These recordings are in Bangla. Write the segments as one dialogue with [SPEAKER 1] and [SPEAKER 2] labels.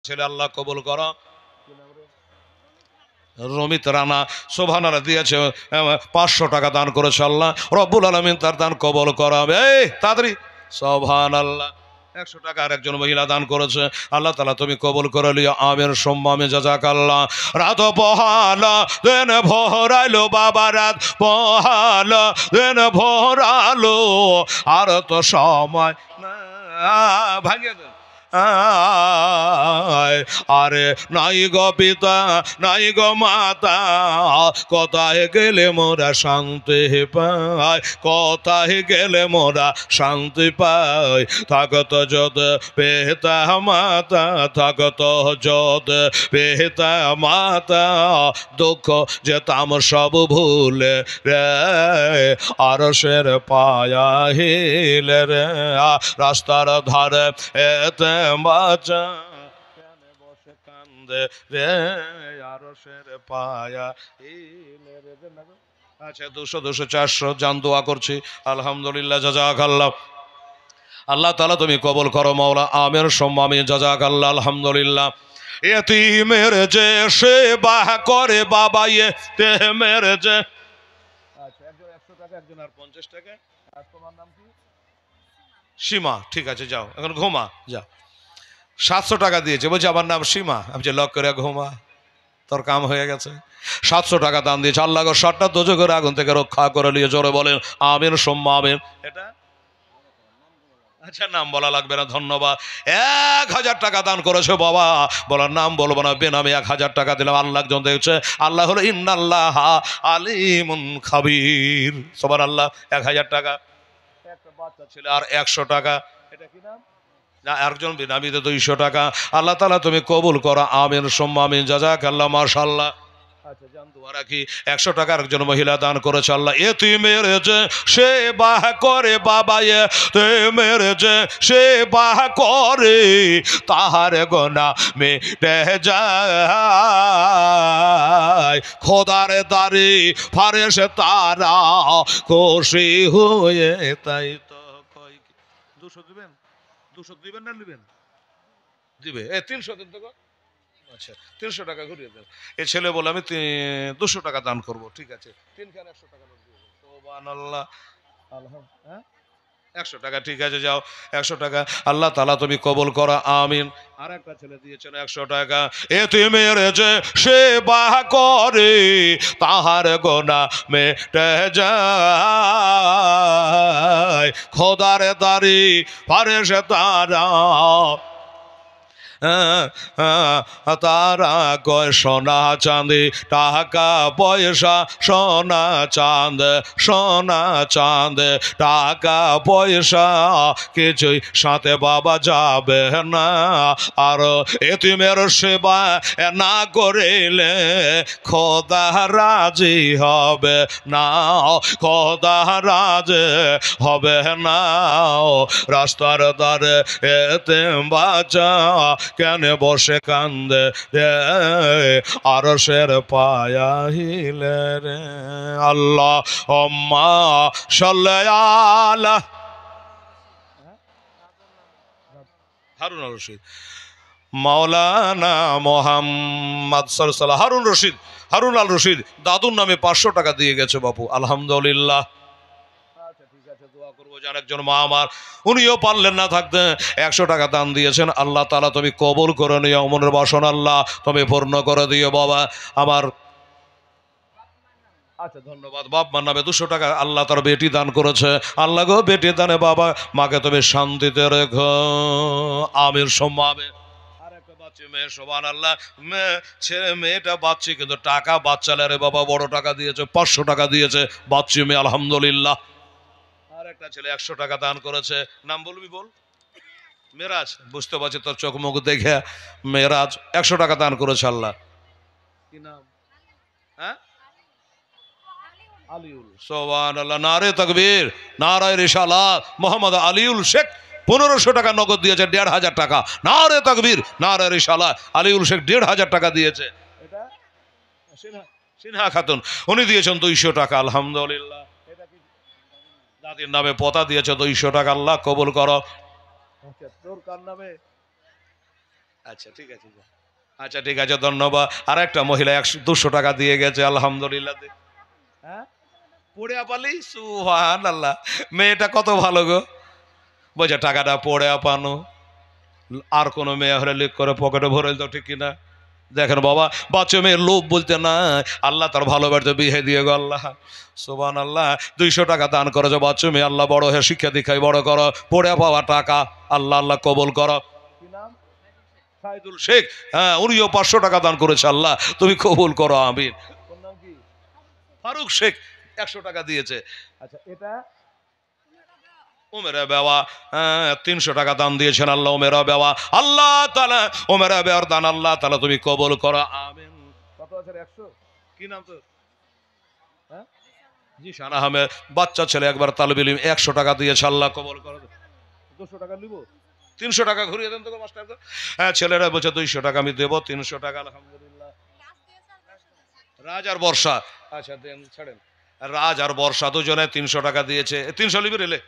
[SPEAKER 1] ছেলে আল্লাহ কবুল করো। রমিত রানা সুবহানাল্লাহ দিয়েছে 500 টাকা দান করেছে। আল্লাহ রব্বুল আলামিন তার দান কবুল করাবে। এই তাড়াতাড়ি সুবহানাল্লাহ। 100 টাকা আর একজন মহিলা দান করেছে। আল্লাহ তাআলা তুমি কবুল করে লিও, আমিন সুম্মা জাযাকাল্লাহ। রাত পহালা দেন ভরাইলো বাবা, রাত পহালা দেন ভরালো, আর তো সময় না ভাঙিয়ে দেন। আরে নাই গো পিতা নাই গো মাতা, কোথায় গেলে মোরা শান্তি পাই, কোথায় গেলে মোরা শান্তি পাই। থাকত যত পিতা মাতা, থাকত যত পিতা মাতা, দুঃখ যেতাম সব ভুলে রে, আরশের পায়া হিলে রে। রাস্তার ধারে এতে বাচ্চা কেন বসে কান্দে রে, আরশের পায়া হিলে রে। আচ্ছা 200 200 400 জান দোয়া করছি। আলহামদুলিল্লাহ জাযাকাল্লাহ। আল্লাহ তাআলা তুমি কবুল করো মাওলা, আমিন সুম্মা আমিন জাযাকাল্লাহ। আলহামদুলিল্লাহ। এতিমের যে সেবা করে বাবা, এতিমের যে। আচ্ছা একজন 100 টাকা, একজন আর 50 টাকা। আর তোমার নাম কি? সীমা। ঠিক আছে যাও এখন ঘুমা যাও। 700 টাকা দিয়েছে, বলছে আমার নাম সীমা। আমি যে লক করে ঘুমা, তোর কাম হয়ে গেছে। 700 টাকা দান দিয়েছে। আল্লাহ গো 7টা দোজখের আগুন থেকে রক্ষা করে নিয়ে জোরে বলেন আমিন সুম্মা আমিন। এটা আচ্ছা নাম বলা লাগবে না, ধন্যবাদ। 1000 টাকা দান করেছে বাবা, বলার নাম বলবো না, বেনামে 1000 টাকা দিলাম। আল্লাহ একজন দেখছে। আল্লাহ হলো ইন্নাল্লাহ আলিমুন খাবির। সুবহানাল্লাহ। 1000 টাকা একটা বাচ্চা ছেলে, আর 100 টাকা। এটা কি নাম? না একজন বিনামিতে 200 টাকা। আল্লাহ তাআলা তুমি কবুল করো, আমিন সুম্মা আমিন জাযাকাল্লাহ। মাশাআল্লাহ। আচ্ছা জান দোয়া রাখি। 100 টাকার একজন মহিলা দান করেছে। আল্লাহ এতিমের যে সেবা করে বাবা, এতিমের যে সেবা করে, তাহার গোনা মিটে যায়, খোদার দারে ফারেশে তারা খুশি হয়ে। তাই তো কয় 200 দিবেন, 200 দিবেন না নেবেন? দিবে। 300 দিন তো। আচ্ছা 300 টাকা ঘুরিয়ে দেন। এ ছেলে বলে আমি 200 টাকা দান করব। ঠিক আছে 3 খান 100 টাকা নোট দিয়ে দেন। সুবহানাল্লাহ। হ্যাঁ 100 টাকা। ঠিক আছে যাও 100 টাকা। আল্লাহ তাআলা তুমি কবুল করো, আমিন। আর একটা ছেলে দিয়েছেন 100 টাকা। এতিমের যে সেবা করে, তাহার গোনা মিটে যায়, খোদার দাড়ি ফারেশে তারা তারা কয় সোনা চাঁদি টাকা পয়সা, সোনা চাঁদ সোনা চাঁদ টাকা পয়সা কিছুই সাথে বাবা যাবে না। আর এতিমের সেবা না করিলে খোদা রাজি হবে না, খোদা রাজি হবে না। রাস্তার ধারে এতিম বাচ্চা কেন বসে কান্দে রে, আরশের পায়া হিলে রে। আল্লাহ উম্মা সাল্লি আলা হারুন আল রশিদ মাওলানা মোহাম্মদ সাল্লাল্লাহু হারুন রশিদ, হারুন আল রশিদ দাদুর নামে 500 টাকা দিয়ে গেছে বাপু। আলহামদুলিল্লাহ। একজন মা আমার, উনিও পারলেন না থাকতে 100 টাকা দান দিয়েছেন। আল্লাহ তাআলা তুমি কবুল করে নিও, মনের বাসনা আল্লাহ তুমি পূর্ণ করে দিও বাবা আমার। আচ্ছা ধন্যবাদ। বাপ মার নামে 200 টাকা আল্লাহ তার বেটি দান করেছে। আল্লাহ গো বেটি দানে বাবা মাকে তুমি শান্তিতে রেখো, আমির সম্মাবে। আর একটা বাচ্চা মেয়ে, সুবহানাল্লাহ। ছেলে মেয়েটা বাচ্চি কিন্তু টাকা বাচ্চালে রে বাবা, বড় টাকা দিয়েছে, 500 টাকা দিয়েছে বাচ্চি মেয়ে। আলহামদুলিল্লাহ। আর একটা ছেলে 100 টাকা দান করেছে। নাম বলবি বল? মেরাজ। বুঝতে পারছি তোর চোখ মুখ দেখে। মেরাজ 100 টাকা দান করেছে। আল্লাহ কি নাম? হ্যাঁ আলিউল। সুবহানাল্লাহ। নারে তাকবীর, নারায়ে রিসালাত। মোহাম্মদ আলিউল শেখ 1500 টাকা নগদ দিয়েছে, 1500 টাকা। নারে তাকবীর, নারে রিসালাত। আলিউল শেখ 1500 টাকা দিয়েছে। এটা সিনহা খাতুন, উনি দিয়েছেন 200 টাকা। আলহামদুলিল্লাহ। দাদির নামে পোতা দিয়েছে 200 টাকা। আল্লাহ কবুল করো। তোর কার নামে? আচ্ছা ঠিক আছে, আচ্ছা ঠিক আছে, ধন্যবাদ। আর একটা মহিলা 200 টাকা দিয়ে গেছে, আলহামদুলিল্লাহ। হ্যাঁ, পড়ে আপালি, সুবহানাল্লাহ। মেয়েটা কত ভালো গো, বলছে টাকাটা পড়ে আপানো। আর কোনো মেয়ে হলে লিক করে পকেটে ভরে তো, ঠিক কিনা? দেখেন বাবা, বাচ্চা মেয়ের লোভ বলতে না, আল্লাহ তার ভালোবাসতে বিহে দিয়ে গো আল্লাহ। সুবহানাল্লাহ। 200 টাকা দান করেছো বাচ্চা মেয়ে, আল্লাহ বড় হয়ে শিক্ষা দীক্ষায় বড় করো, পড়ে পাওয়া টাকা আল্লাহ আল্লাহ কবুল করো। কি নাম? সাইদুল শেখ। হ্যাঁ, উনিও 500 টাকা দান করেছে, আল্লাহ তুমি কবুল করো, আমিন। ওর নাম কি? ফারুক শেখ 100 টাকা দিয়েছে। আচ্ছা, এটা ওমেরা বেওয়া 300 টাকা দান দিয়েছেন, আল্লাহ ওমেরা বেওয়া, আল্লাহ তাআলা ওমেরা বেওয়ার দান আল্লাহ তাআলা তুমি কবুল করো, আমিন। কত আছে? 100। কি নাম তো? হ্যাঁ, জিশান আহমেদ, বাচ্চা ছেলে, একবার তালিবে ইলম, 100 টাকা দিয়েছে, আল্লাহ কবুল করো। 200 টাকা নিব, 300 টাকা ঘুরিয়ে দেন তো মাস্টার। হ্যাঁ, ছেলেরা বলছে 200 টাকা আমি দেবো, 300 টাকা আলহামদুলিল্লাহ। রাজ আর বর্ষা, আচ্ছা দেন, ছাড়েন। রাজ আর বর্ষা দুজনে 300 টাকা দিয়েছে। 300 লিবি রেলে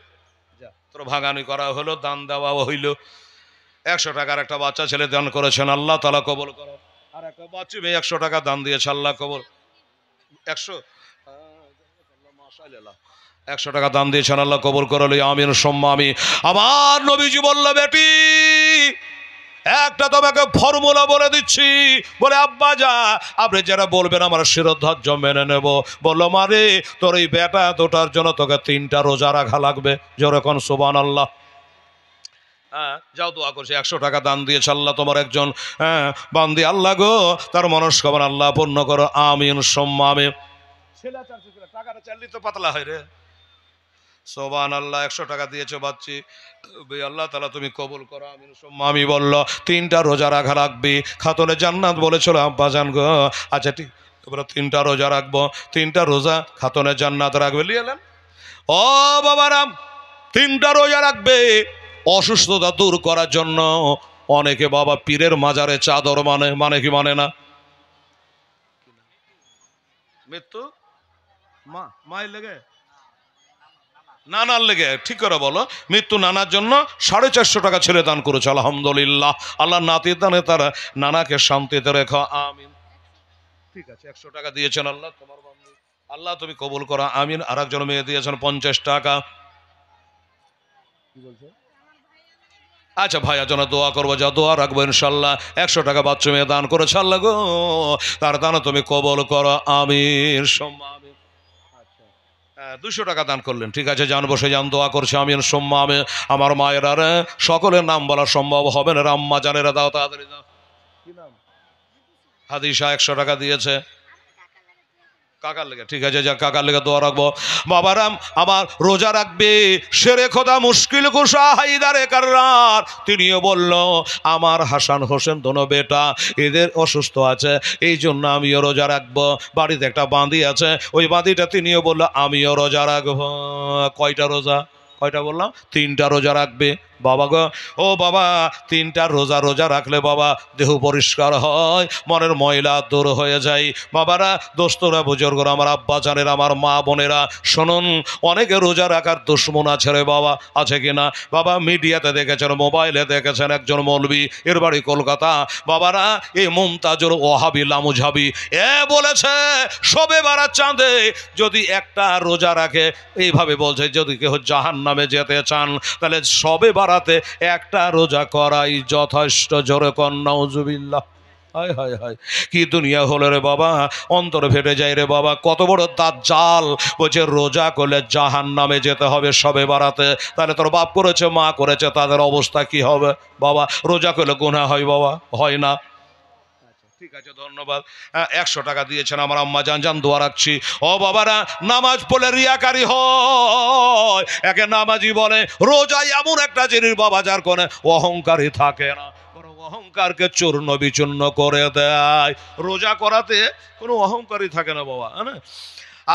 [SPEAKER 1] যা, তোর ভাগানি করা হলো, দান দেওয়া হইল। 100 টাকার একটা বাচ্চা ছেলে দান করেছেন, আল্লাহ তাআলা কবুল করো। আর একটা বাচ্চা মেয়ে 100 টাকা দান দিয়েছে, আল্লাহ কবুল। 100 মাশাআল্লাহ, 100 টাকা দান দিয়েছেন, আল্লাহ কবুল করলো, আমিন সুম্মা আমিন। আমার নবীজি বলল, বেটি একটা তোমাকে ফর্মুলা বলে দিচ্ছি। বলে আব্বা যা, আপনি যারা বলবেন আমার শিরোধার্য মেনে নেব। বললো মারে, তোর এই বেটা দুটার জন্য তোকে 3টা রোজা রাখা লাগবে। যেরকম সুবহানাল্লাহ। হ্যাঁ, যাও দোয়া করছি। 100 টাকা দান দিয়েছে, আল্লাহ তোমার একজন বান্দি, আল্লাহ গো তার মনস্কামনা আল্লাহ পূর্ণ করো, আমিন সুম্মা আমিন। ছেলে চাচ্ছে, টাকাটা চাইলে তো পাতলা হয় রে। সুবহানাল্লাহ। 100 টাকা দিয়েছে বাচ্চি, আল্লাহ তাআলা তুমি কবুল করো, আমিন সুম্মা আমিন। বলল 3টা রোজা রাখা রাখবি, খাতুনে জান্নাত বলেছিল আব্বা জান গো। আচ্ছা ঠিক, এবার 3টা রোজা রাখবো, 3টা রোজা খাতুনে জান্নাত রাখবে। লিয়েলেন ও বাবারাম, 3টা রোজা রাখবে অসুস্থতা দূর করার জন্য। অনেকে বাবা পীরের মাজারে চাদর মানে কি মানে না? মৃত্যু মায়ের লেগে, নানার লেগে, ঠিক করে বলো। মৃত্যু নানার জন্য 450 টাকা ছেলে দান করেছে, আলহামদুলিল্লাহ। আল্লাহ নাতির দানে তারা নানাকে শান্তিতে রেখো, আমিন। ঠিক আছে, 100 টাকা দিয়েছেন, আল্লাহ তোমার বান্দা, আল্লাহ তুমি কবুল করো, আমিন। আর একজন মেয়ে দিয়েছেন 50 টাকা। কি বলছে? আচ্ছা ভাইয়ার জন্য দোয়া করবো, যা দোয়া রাখবো ইনশাল্লাহ। 100 টাকা বাচ্চা মেয়ে দান করেছে, আল্লাহ গো তার দান তুমি কবুল করো, আমিন সুম্মা আমিন। 200 টাকা দান করলেন, ঠিক আছে, যান বসে যান, দোয়া করছে, আমিন সুম্মা আমিন। আমার মায়ের আর সকলের নাম বলা সম্ভব হবে না, আম্মা জানেরা দাও তাড়াতাড়ি দাও। কি নাম? হাদিসা 100 টাকা দিয়েছে, কাকার লেগে, ঠিক আছে, যা কাকার লেগে দোয়া রাখবো। বাবারাম আমার রোজা রাখবে শেরে খোদা মুশকিল কুশা হায়দারে কাররার, তিনিও বলল আমার হাসান হোসেন দোনো বেটা এদের অসুস্থ আছে, এই জন্য আমিও রোজা রাখবো। বাড়িতে একটা বাঁধি আছে, ওই বাঁধিটা তিনিও বলল আমিও রোজা রাখবো। কয়টা রোজা? কয়টা বললাম? 3টা রোজা রাখবে বাবা গো। ও বাবা, 3টা রোজা রাখলে বাবা দেহ পরিষ্কার হয়, মনের ময়লা দূর হয়ে যায়। বাবারা, দোস্তরা, বুজুর্গরা, আমার আব্বা জানেরা, আমার মা বোনেরা শুনুন, অনেকে রোজা রাখার দুশ্মন আছে রে বাবা, আছে কিনা? বাবা মিডিয়াতে দেখেছেন, মোবাইলে দেখেছেন, একজন মৌলবি, এর বাড়ি কলকাতা। বাবারা, এই মুমতাজুর ওয়াহাবি লামুঝাবি এ বলেছে শবে বারাত চাঁদে যদি একটা রোজা রাখে, এইভাবে বলছে যদি কেউ জাহান্নামে যেতে চান তাহলে শবে বারাতে একটা রোজা করাই যথেষ্ট। জোরে কর নাউজুবিল্লাহ। হায় হায় হায়, কি দুনিয়া হলো রে বাবা, অন্তর ফেটে যায় রে বাবা। কত বড় দাজ্জাল, বলছে রোজা করলে জাহান্নামে যেতে হবে শবে বারাতে। তাহলে তোর বাপ করেছে, মা করেছে, তাদের অবস্থা কি হবে বাবা? রোজা করলে গুনাহ হয় বাবা? হয় না। ঠিক আছে, ধন্যবাদ। 100 টাকা দিয়েছেন আমার আম্মা জান, জান দোয়া রাখছি। ও বাবারা, নামাজ পড়লে রিয়াকারি হয়, একে নামাজি বলে। রোজা এমন একটা জিনিস বাবা যার কোনো অহংকারই থাকে না, কোনো অহংকারকে চূর্ণ বিচূর্ণ করে দেয়। রোজা করাতে কোনো অহংকারই থাকে না বাবা, হ্যাঁ।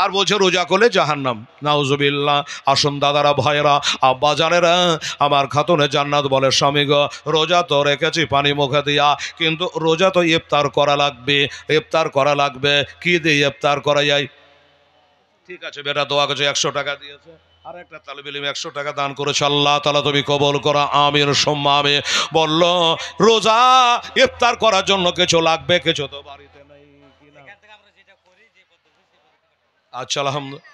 [SPEAKER 1] আর বলছে রোজা করলে জাহান্নাম, নাউজুবিল্লাহ। আসুন দাদারা, ভাইয়েরা, আব্বা জানেরা, আমার খাতুনে জান্নাত বলে স্বামী গো রোজা তো রেখেছি পানি মুখে দিয়া, কিন্তু রোজা তো ইফতার করা লাগবে, ইফতার করা লাগবে। কি দিয়ে ইফতার করা যায়? ঠিক আছে বেটা, দোয়া করছে, 100 টাকা দিয়েছে, আর একটা তালিব ইলম 100 টাকা দান করেছে, আল্লাহ তাআলা তুমি কবুল করো, আমিন সুম্মা আমিন। বলল রোজা ইফতার করার জন্য কিছু লাগবে, কিছু তো বাড়িতে নেই কিনা। আচ্ছা আলহামদুলিল্লাহ,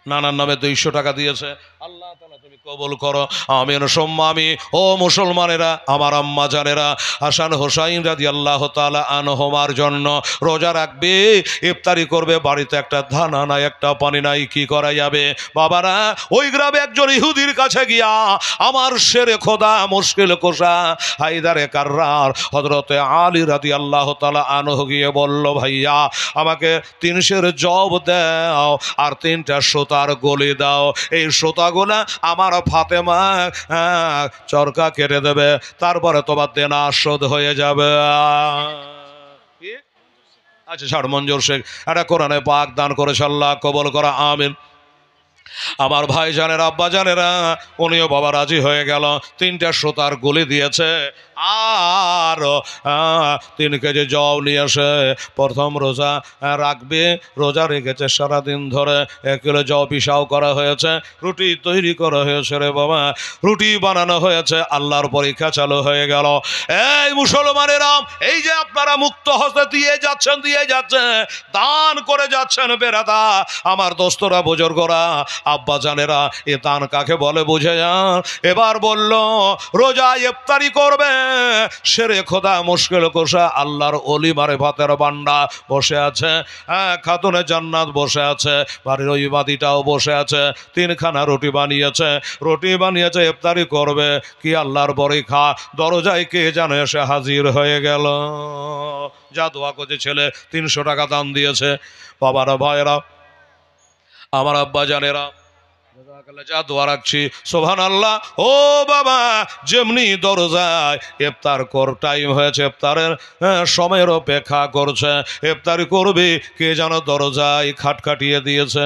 [SPEAKER 1] নানার নামে 200 টাকা দিয়েছে, আল্লাহ তাআলা তুমি কবুল করো, আমিন সুম্মা আমিন। ও মুসলমানেরা, আমার আম্মা জানেরা, হাসান হোসাইন রাদিয়াল্লাহু তাআলা আনহুমার জন্য রোজা রাখবে, ইফতারি করবে, বাড়িতে একটা দানা নাই, একটা পানি নাই, কি করা যাবে? বাবারা, ওই গ্রামে একজন ইহুদির কাছে গিয়া আমার শেরে খোদা মুশকিল কোষা হায়দারে কাররার হযরতে আলী রাদিয়াল্লাহু তাআলা আনহু গিয়ে বলল, ভাইয়া আমাকে 300 জব দাও আর 3টা সুতার গলি দাও, এই সুতাগুলা আমার ফাতেমা চরকা কেটে দেবে, তারপরে তোমার দেনা শোধ হয়ে যাবে। আচ্ছা ছাড় মঞ্জুর শেখ, এটা কোরআনে পাক দান করেছে, আল্লাহ কবুল করা, আমিন। আমার ভাই জানেরা, আব্বা জানেরা, উনিও বাবা রাজি হয়ে গেল, 3টা সুতার গুলি দিয়েছে আর 3 কেজি জব নিয়ে এসে প্রথম রোজা রাখবে, রোজা রেখেছে সারাদিন ধরে, 1 কিলো জব পিসাও করা হয়েছে, রুটি তৈরি করা হয়েছে রে বাবা, রুটি বানানো হয়েছে, আল্লাহর পরীক্ষা চালু হয়ে গেল। এই মুসলমানেরা, এই যে আপনারা মুক্ত হস্তে দিয়ে যাচ্ছেন দান করে যাচ্ছেন, বেরাদা আমার দোস্তরা বুজুর্গরা আব্বা জানেরা, এ দান কাকে বলে বুঝে যান। এবার বলল রোজা ইফতারি করবে, শেরে খোদা মুশকিল কোষা আল্লাহর ওলি মারিফাতের বান্দা বসে আছে, খাতুনে জান্নাত বসে আছে, বাড়ির ওই বাদিটাও বসে আছে, 3খানা রুটি বানিয়েছে, ইফতারি করবে, কি আল্লাহর পরীক্ষা, দরজায় কে জানে এসে হাজির হয়ে গেল। যা দোয়া করছে ছেলে 300 টাকা দান দিয়েছে, বাবারা ভাইয়েরা আমার আব্বা জানেরা, যা দোয়া রাখছি সুবহানাল্লাহ। ও বাবা, যেমনি দরজায় ইফতার কর টাইম হয়েছে, ইফতারের সময়ের অপেক্ষা করছে, ইফতারি করবে, কে যেন দরজায় খাটখাটিয়ে দিয়েছে।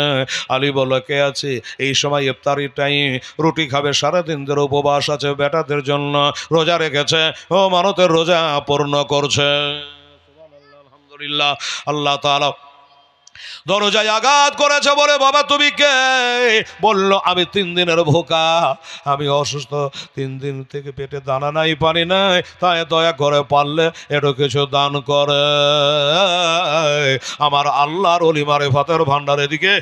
[SPEAKER 1] আলী বলল, কে আছে? এই সময় ইফতারি টাইম, রুটি খাবে, সারাদিন ধরে উপবাস আছে, বেটাদের জন্য রোজা রেখেছে, ও মানতের রোজা পূর্ণ করছে। সুবহানাল্লাহ, আলহামদুলিল্লাহ। আল্লাহ তাআলা দরজায় আঘাত করেছে, বলে বাবা তুমি কে? বলল আমি 3 দিনের ভোকা, আমি অসুস্থ, 3 দিন থেকে পেটে দানা নাই, পানি নাই, তাই দয়া করে পারলে একটু কিছু দান করে। আমার আল্লাহর ওলি মারিফাতের ভান্ডার এদিকে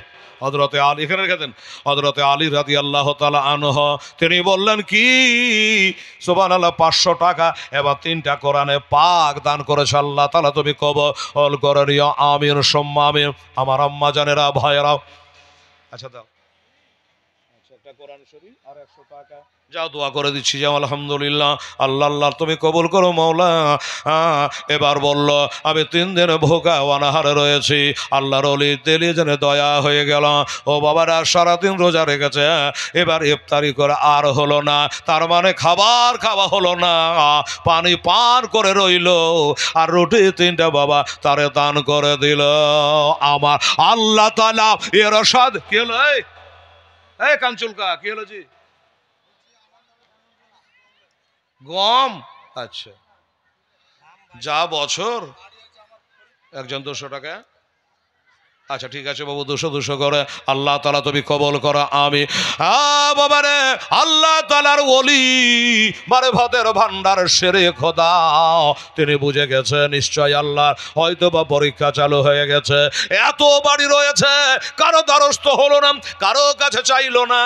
[SPEAKER 1] হযরতে আলী, এখানে রেখেছেন, হযরতে আলী রাদিয়াল্লাহু তাআলা আনহু, তিনি বললেন কি? সুবহানাল্লাহ, 500 টাকা এবার 3টা কোরআনে পাক দান করেছে, আল্লাহ তাআলা তুমি কবুল করে নিও, আমিন সুম্মা আমিন। আমার আম্মা জানেরা, ভাইয়েরা, আচ্ছা দাও, আচ্ছা একটা কোরআন শরীফ আর 100 টাকা, যাও দোয়া করে দিচ্ছি, যাও আলহামদুলিল্লাহ। আল্লাহ আল্লাহ তুমি কবুল করো মাওলা। এবার বলল আমি 3 দিন ভোকা অনাহারে রয়েছি, আল্লাহর ওলি তেলি যেন দয়া হয়ে গেল। ও বাবারা সারাদিন রোজা রেখেছে, এবার ইফতারি করে আর হলো না, তার মানে খাবার খাওয়া হলো না, পানি পান করে রইল, আর রুটি 3টা বাবা তারে দান করে দিল। আমার আল্লাহ তাআলা এর রসাদ কি হলো? এই কাঞ্চুলকা কি হলো জি? গম, আচ্ছা যা বছর একজন 200 টাকা, আচ্ছা ঠিক আছে বাবু, 200 করে, আল্লাহ তাআলা তুমি কবুল করো, আমি বাবা রে, আল্লাহ তাআলার ওলি মারিফাতের ভান্ডার শেরে খোদা, তিনি বুঝে গেছে নিশ্চয় আল্লাহ হয়তো বা পরীক্ষা চালু হয়ে গেছে, এত বাড়ি রয়েছে, কারো দ্বারস্থ হলো না, কারো কাছে চাইলো না,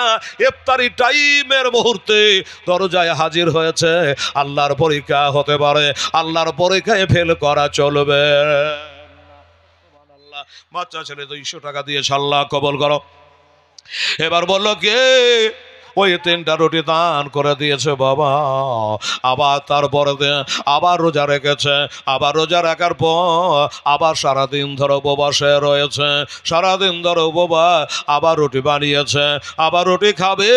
[SPEAKER 1] ইফতারি টাইমের মুহূর্তে দরজায় হাজির হয়েছে, আল্লাহর পরীক্ষা হতে পারে, আল্লাহর পরীক্ষায় ফেল করা চলবে। বাচ্চা ছেলে 200 টাকা দিয়েছে, আল্লাহ কবুল করো। এবার বলল কে? ওই 3টা রুটি দান করে দিয়েছে বাবা, আবার তারপরে আবার রোজা রেখেছে, আবার রোজা রাখার পর আবার সারাদিন ধরে উপবাসে রয়েছে, সারাদিন ধরে উপবাস, আবার রুটি বানিয়েছে, আবার রুটি খাবে,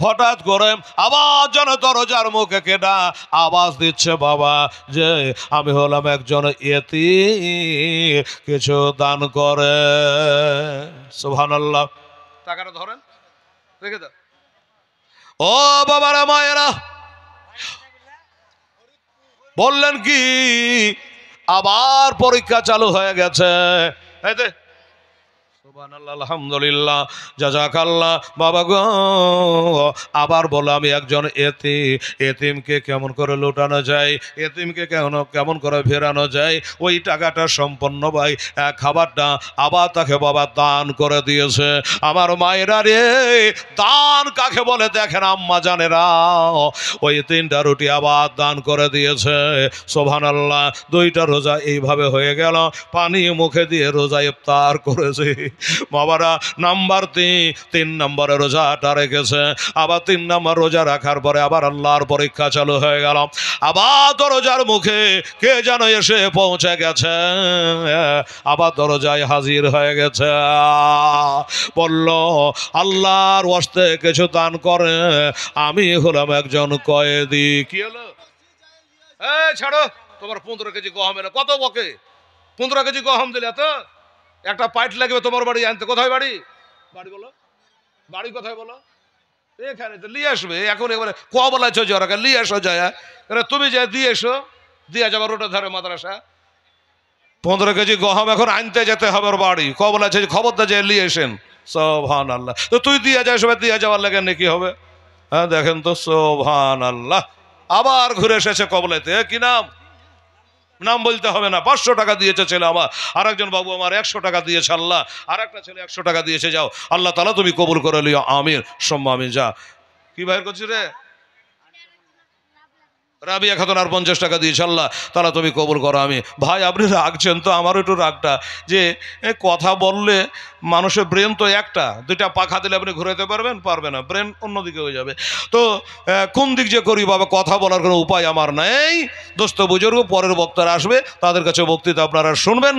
[SPEAKER 1] হঠাৎ করে আবার যেন দরজার মুখে কেটা আওয়াজ দিচ্ছে বাবা যে আমি হলাম একজন ইয়েতিম, কিছু দান করে। সুবহানাল্লাহ, টাকাটা ধরেন, রেখে দাও। ও বাবারা মায়েরা, বললেন কি আবার পরীক্ষা চালু হয়ে গেছে, সুবহানাল্লাহ, আলহামদুলিল্লাহ, জাযাকাল্লাহ। বাবা গো, আবার বলো আমি একজন এতিমকে কেমন করে লুটানো যায়, এতিমকে কেমন করে ফেরানো যায়। ওই টাকাটা সম্পন্ন ভাই খাবারটা আবার তাকে বাবা দান করে দিয়েছে। আমার মায়েরা রে, দান কাকে বলে দেখেন আম্মা জানেরা, ওই 3টা রুটি আবার দান করে দিয়েছে। সুবহানাল্লাহ, 2টা রোজা এইভাবে হয়ে গেল, পানি মুখে দিয়ে রোজা ইফতার করেছে। বাবারা নাম্বার 3 নম্বরে রোজাটা রেখেছে। আবার 3 নম্বর রোজা রাখার পরে আবার আল্লাহর পরীক্ষা চালু হয়ে গেল। আবার দরজার মুখে কে যেন এসে পৌঁছে গেছে, আবার দরজায় হাজির হয়ে গেছে। বলল আল্লাহর ওয়াস্তে কিছু দান করে, আমি হলাম একজন কয়েদি। কি হলো? ছাড়ো, তোমার 15 কেজি গহম এলো। কত বকে? 15 কেজি গহম দিলে তো একটা পাইট লাগবে তোমার বাড়ি আনতে। কোথায় বাড়ি? বাড়ি বলো, বাড়ি কোথায় বলো? এখানে তো নিয়ে আসবে এখন। এবারে কবলাইছ জরাকে নিয়ে এসো যায়, তুমি যে দিয়ে এসো, দিয়ে যাবার রোডের ধারে মাদ্রাসা। 15 কেজি গহম এখন আনতে যেতে হবে ওর বাড়ি। কবলাইছে খবরটা যে নিয়ে এসেন। সুবহানাল্লাহ। তো তুই দিয়ে যায়, সবাই দিয়ে যাওয়ার লাগে নাকি হবে? হ্যাঁ দেখেন তো, সুবহানাল্লাহ। আবার ঘুরে এসেছে কবলাইতে। কি নাম? নাম বলতে হবে না। 500 টাকা দিয়েছে ছেলে আমার, আর একজন বাবু আমার 100 টাকা দিয়েছে আল্লাহ, আর একটা ছেলে 100 টাকা দিয়েছে। যাও আল্লাহ তাআলা তুমি কবুল করে লিও, আমিন সুম্মা আমিন। যা কি বাইর করছিস রে? রাবিয়া খাতুন আর 50 টাকা দিয়েছে, আল্লাহ তাআলা তুমি কবুল করো, আমি। ভাই আপনি রাখছেন তো, আমারও একটু রাগটা, যে কথা বললে মানুষের ব্রেন তো একটা, 2টা পাখা দিলে আপনি ঘুরাতে পারবেন? পারবে না, ব্রেন অন্যদিকে হয়ে যাবে। তো কোন দিক যে করি বাবা, কথা বলার কোনো উপায় আমার নেই। দোস্ত বুজুর্গ পরের বক্তারা আসবে, তাদের কাছে বক্তৃতা আপনারা শুনবেন।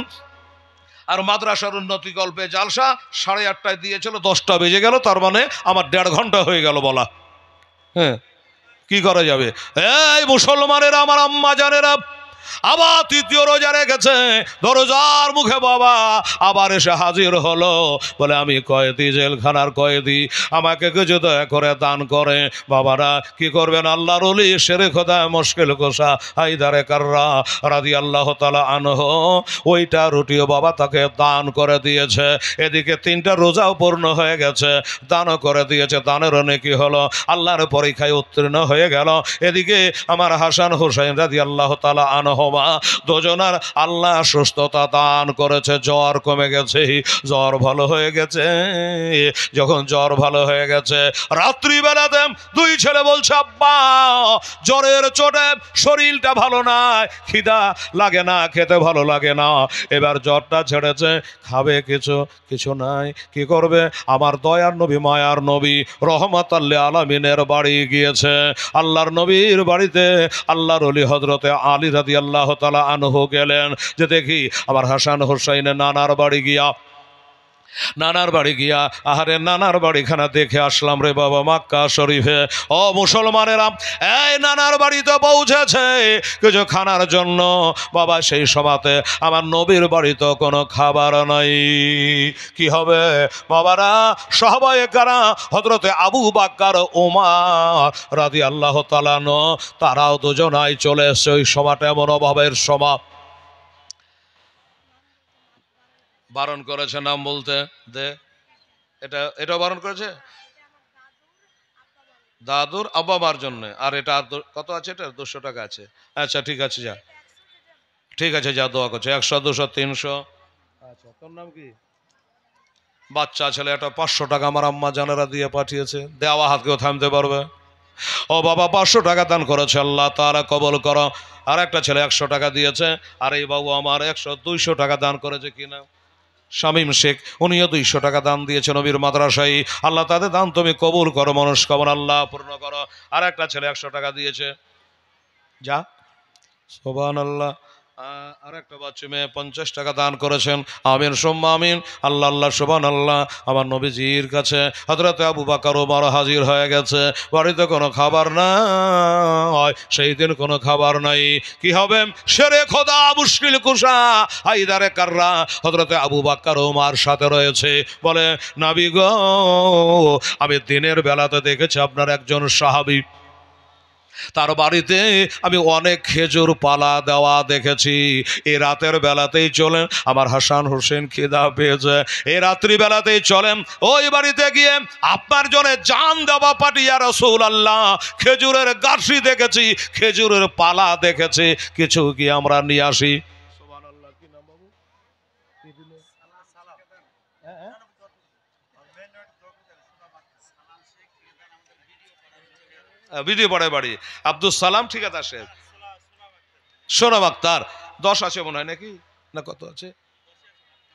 [SPEAKER 1] আর মাদ্রাসার উন্নতি গল্পে জালসা 8:30টায় দিয়েছিল, 10টা বেজে গেল, তার মানে আমার 1.5 ঘন্টা হয়ে গেল বলা। হ্যাঁ, কি করা যাবে? এই মুসলমানেরা, আমার আম্মা জানেরা, আবার 3য় রোজা রেখেছে। দরজার মুখে বাবা আবার এসে হাজির হলো, বলে আমি কয়েদি, জেলখানার কয়েদি, আমাকে কিছু দয়া করে দান করে। বাবারা কি করবেন? আল্লাহর ওলি শেরে খোদা মুশকিল কোষা হায়দারে কাররা রাদিয়াল্লাহু তাআলা আনহু ওইটা রুটিও বাবা তাকে দান করে দিয়েছে। এদিকে 3টা রোজাও পূর্ণ হয়ে গেছে, দানও করে দিয়েছে। দানেরও নেকি হলো, আল্লাহর পরীক্ষায় উত্তীর্ণ হয়ে গেল। এদিকে আমার হাসান হুসাইন রাদিয়াল্লাহু তাআলা আনহুমা দুজনার আল্লাহ সুস্থতা দান করেছে। জ্বর কমে গেছে, জ্বর ভালো হয়ে গেছে। যখন জ্বর ভালো হয়ে গেছে, রাত্রিবেলাতে 2 ছেলে বলছে আব্বা জ্বরের চোটে শরীরটা ভালো না, খিদা লাগে না, খেতে ভালো লাগে না। এবার জ্বরটা ছেড়েছে, খাবে কিছু নাই, কি করবে? আমার দয়ার নবী, মায়ার নবী রহমাতুল লিল আলামিনের বাড়ি গিয়েছে। আল্লাহর নবীর বাড়িতে আল্লাহর ওলি হযরতে আলী রাদিয়াল্লাহু তাআলা আনহু গেলেন, যে দেখি আমার হাসান হুসাইনের নানার বাড়ি গিয়া আহারে নানার বাড়িখানা দেখে আসলাম রে বাবা মক্কা শরীফে। ও মুসলমানেরা, এই নানার বাড়িতে পৌঁছেছে কিছু খানার জন্য। বাবা সেই সময়তে আমার নবীর বাড়িতে কোনো খাবার নাই। কি হবে বাবারা? সাহাবায়ে কেরাম হযরতে আবু বকর ওমর রাদিয়াল্লাহু তাআলা আনহু তারাও দুজনাই চলে এসেছে। ওই সময়টা এমন অভাবের সময়। বারণ করেছে নাম বলতে, দে এটা বারণ করেছে দাদুর আব্বা মার জন্য। আর এটা কত আছে? এটা 200 টাকা আছে। আচ্ছা ঠিক আছে, যা, ঠিক আছে, যা দোয়া করছে। 100, 200, 300। আচ্ছা তোর নাম কি? বাচ্চা ছেলে একটা 500 টাকা আমার আম্মা জানেরা দিয়ে পাঠিয়েছে। দেওয়া হাত কেউ থামতে পারবে? ও বাবা 500 টাকা দান করেছে, আল্লাহ তাআলা কবুল করো। আর একটা ছেলে 100 টাকা দিয়েছে। আর এই বাবু আমার 200 টাকা দান করেছে। কিনা শামীম শেখ, উনিও 200 টাকা দান দিয়েছে নবীর মাদ্রাসায়। আল্লাহ তাদের দান তুমি কবুল করো, মনস্কামনা আল্লাহ পূর্ণ করো। আর একটা ছেলে 100 টাকা দিয়েছে। যা, সুবহানাল্লাহ। আর একটা বাচ্চা মেয়ে 50 টাকা দান করেছেন। আমিন সুম্মা আমিন। আল্লাহ আল্লাহ সুবহানাল্লাহ। আমার নবীজির কাছে হযরত আবু বকর ওমর হাজির হয়ে গেছে। বাড়িতে কোনো খাবার নাই, সেই দিন কোনো খাবার নাই। কি হবে? শেরে খোদা মুশকিল কুশা হায়দারে কাররা হযরত আবু বকর ওমর সাথে রয়েছে। বলে নবী গো, আমি দিনের বেলাতে দেখেছি আপনার একজন সাহাবী তার বাড়িতে আমি অনেক খেজুর পালা দেওয়া দেখেছি। এই রাতের বেলাতেই চলেন, আমার হাসান হোসেন খিদা পেয়েছে, এই রাত্রি বেলাতেই চলেন ওই বাড়িতে গিয়ে আপনার জন্য জান দেওয়া পাঠিয়ে রাসূলুল্লাহ খেজুরের গাছি দেখেছি, খেজুরের পালা দেখেছি, কিছু কি আমরা নিয়ে আসি। সুবহানাল্লাহ। কি নাম বাবু? ভিডিও পড়ে বাড়ি আব্দুল সালাম ঠিকাদার সাহেব, সোনাম আক্তার। 10 আছে মনে হয় নাকি, না কত আছে?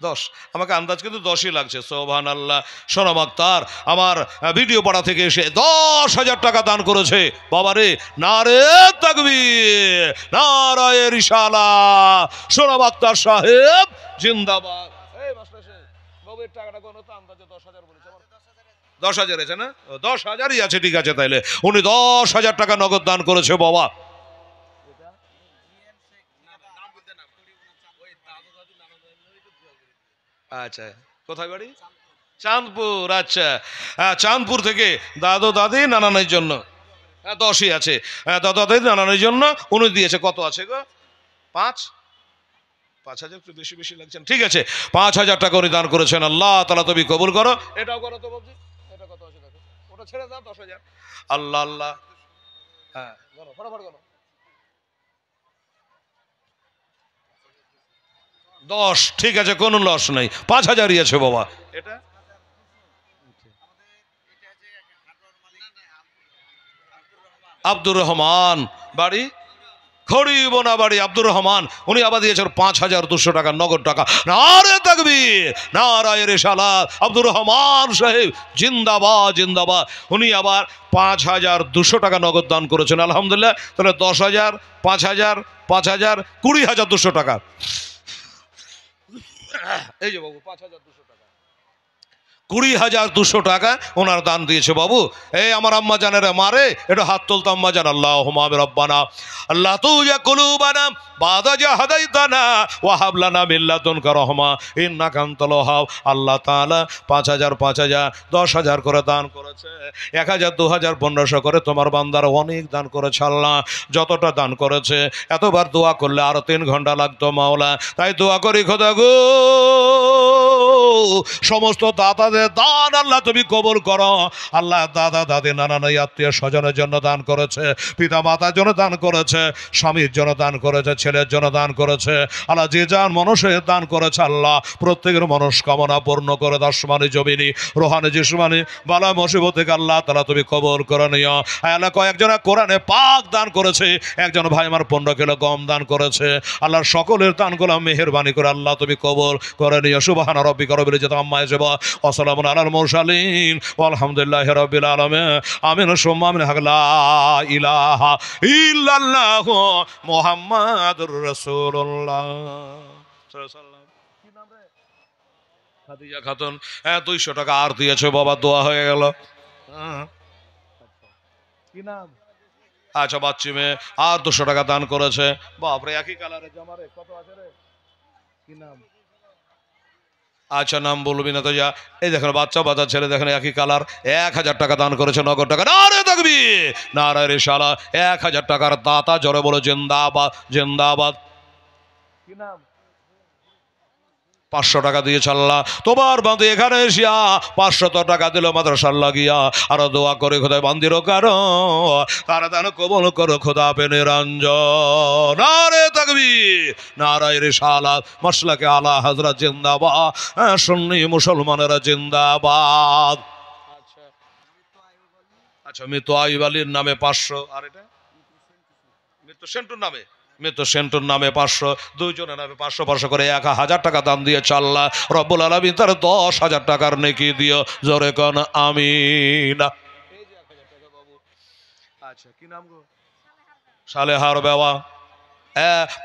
[SPEAKER 1] 10, আমাকে আন্দাজ কিন্তু 10ই লাগছে। সুবহানাল্লাহ। সোনাম আক্তার আমার ভিডিও পাড়া থেকে এসে 10,000 টাকা দান করেছে। বাবারে, নারে তাকবীর, নারায়ে রিসালাত। সোনাম আক্তার সাহেব জিন্দাবাদ। এই মাস্টার সাহেব, বাবু এর টাকাটা কোন তো আন্দাজে 10,000 বলেছে। 10,000 আছে না? 10,000ই আছে, ঠিক আছে। তাইলে উনি 10,000 টাকা নগদ দান করেছে বাবা। আচ্ছা, কোথায় বাড়ি? চাঁদপুর। আচ্ছা, চাঁদপুর থেকে দাদু দাদি নানানের জন্য 10ই আছে। দাদু দাদি নানানের জন্য উনি দিয়েছে। কত আছে গো? 5,000 একটু বেশি বেশি লাগছেন, ঠিক আছে। 5,000 টাকা উনি দান করেছেন। আল্লাহ তাআলা তুমি কবুল করো। এটাও করো তো বাবজি, এটা কত আছে দেখো, ওটা ছেড়ে দাও 10,000। আল্লাহ আল্লাহ, হ্যাঁ করো, ফটাফট করো। 10, ঠিক আছে, কোনো লস নেই, 5,000ই আছে বাবা। এটা আব্দুর রহমান বাড়ি, খড়িবোনা বাড়ি, আব্দুর রহমান। উনি আবার দিয়েছেন 5,200 টাকা নগদ টাকা। নারে তাকবীর, নারায়ে রিসালাত। আব্দুর রহমান সাহেব জিন্দাবাদ, জিন্দাবাদ। উনি আবার 5,200 টাকা নগদ দান করেছেন। আলহামদুলিল্লাহ। তাহলে 10,000, 5,000, 5,000, 20,200 টাকা। এই যে বাবু 5,200 টাকা, 20,200 টাকা ওনার দান দিয়েছে বাবু। এই আমার আম্মা জানের মারে এটা হাত তুলতো আম্মা জান। আল্লাহুম্মা রব্বানা আল্লাহ তুজা কুলুবানা বাদা যা হাদাইতানা ওয়া হাব লানা মিন লাদুনকা রাহমা ইন্নাকা আনতাল ওয়াহ্হাব। আল্লাহ তাআলা 5,000 5,000 10,000 করে দান করেছে, 1,000 2,000 1500 করে তোমার বান্দার অনেক দান করেছে। আল্লাহ যতটা দান করেছে এতবার দোয়া করলে আরো 3 ঘন্টা লাগতো মাওলা। তাই দোয়া করি খোদা গো, সমস্ত দাতাদের দান আল্লাহ তুমি কবুল করো। আল্লাহ দাদা দাদি নানা নাই আত্মীয় স্বজনের জন্য দান করেছে, পিতা মাতার জন্য দান করেছে, স্বামীর জন্য দান করেছে, ছেলের জন্য দান করেছে। আল্লাহ যে যার মানুষের দান করেছে আল্লাহ প্রত্যেকের মনস্কামনা পূর্ণ করে দাসমানি জমিনি রোহানি জিসমানি বালা মুসিবত থেকে আল্লাহ তাআলা তুমি কবুল করে নিও। আল্লাহ কয়েকজন কোরআনে পাক দান করেছে, একজন ভাই আমার 15 কিলো গম দান করেছে। আল্লাহ সকলের দানগুলো মেহেরবানি করে আল্লাহ তুমি কবুল করে নিও। সুবহানা রাব্বিকা রাব্বিল ইজ্জাতি আম্মা ইয়াসিফুন ওয়া সালামুন আলাল মুরসালিন ওয়ালহামদুলিল্লাহি রাব্বিল আলামিন। আমিন সুম্মা আমিন। লা ইলাহা ইল্লাল্লাহু মুহাম্মাদুর রাসূলুল্লাহ সাল্লাল্লাহু। কি নাম রে? খাদিজা খাতুন। 200 টাকা আর দিয়েছে বাবা, দোয়া হয়ে গেল। কি নাম? আচ্ছা, বাচ্চি মেয়ে আর 200 টাকা দান করেছে। বাপরে, একই কালারের জামা রে, কত আছে রে? কি নাম? আচ্ছা, নাম বলবি না তো যা। এই দেখেন বাচ্চা বাচ্চা ছেলে, দেখেন একই কালার, 1,000 টাকা দান করেছে নগদ টাকা। নারে তাকবীর, নারে রিসালাত। 1,000 টাকার দাতা জোরে বলো জিন্দাবাদ, জিন্দাবাদ। কি নাম? 500 টাকা দিয়েছে আল্লাহ তোমার বান্ধব এখানে এসিয়া 500 টাকা দিল মাদ্রাসার লাগিয়া। আরো দোয়া করে খোদা বান্দিরও কারো তারা দান কবুল করো খোদা পে নিরঞ্জন। নারে তাকবীর, নারায়ে রিসালাত। মাসলাকে আলা হযরত জিন্দাবাদ, সুন্নি মুসলমানেরা জিন্দাবাদ। আচ্ছা, মৃত্যু আইয়ুব আলীর নামে 500। আর এটা মৃত্যু সেন্টুর নামে, মৃত্যু সেন্টুর নামে 500, দুইজনের নামে 500 500 করে 1,000 টাকা দান দিয়েছে আল্লাহ রব্বুল আলামিন তার 10,000 টাকার নেকি দিও, জোরে কোন আমিন। এই যে 1,000 টাকা বাবু। আচ্ছা, কি নাম গো? সালেহার বাবা।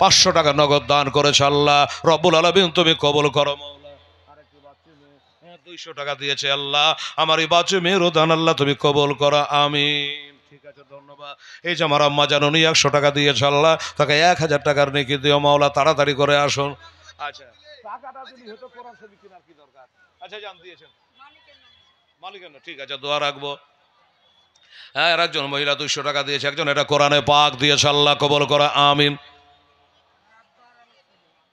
[SPEAKER 1] 500 টাকা নগদ দান করেছে আল্লাহ রব্বুল আলামিন তুমি কবুল করো মাওলা। আরেকটি বাচ্চা মেয়ে 200 টাকা দিয়েছে আল্লাহ, আমার এই বাচ্চা মেয়েরও দান আল্লাহ তুমি কবুল করো আমিন। ঠিক আছে, ধন্যবাদ। এই যে আমার আম্মা জান উনি 100 টাকা দিয়েছে আল্লাহ, তাকে 1,000 টাকার নেকি দিও মাওলা, তাড়াতাড়ি করে আসুন। আচ্ছা, টাকাটা দিলি হতো, কোরআন শরীফ কেনার কি দরকার? আচ্ছা, জান দিয়েছেন মালিকের নামে, ঠিক আছে, দোয়া রাখবো। হ্যাঁ, আর একজন মহিলা 200 টাকা দিয়েছে, একজন এটা কোরআনে পাক দিয়েছে, আল্লাহ কবুল করে আমিন।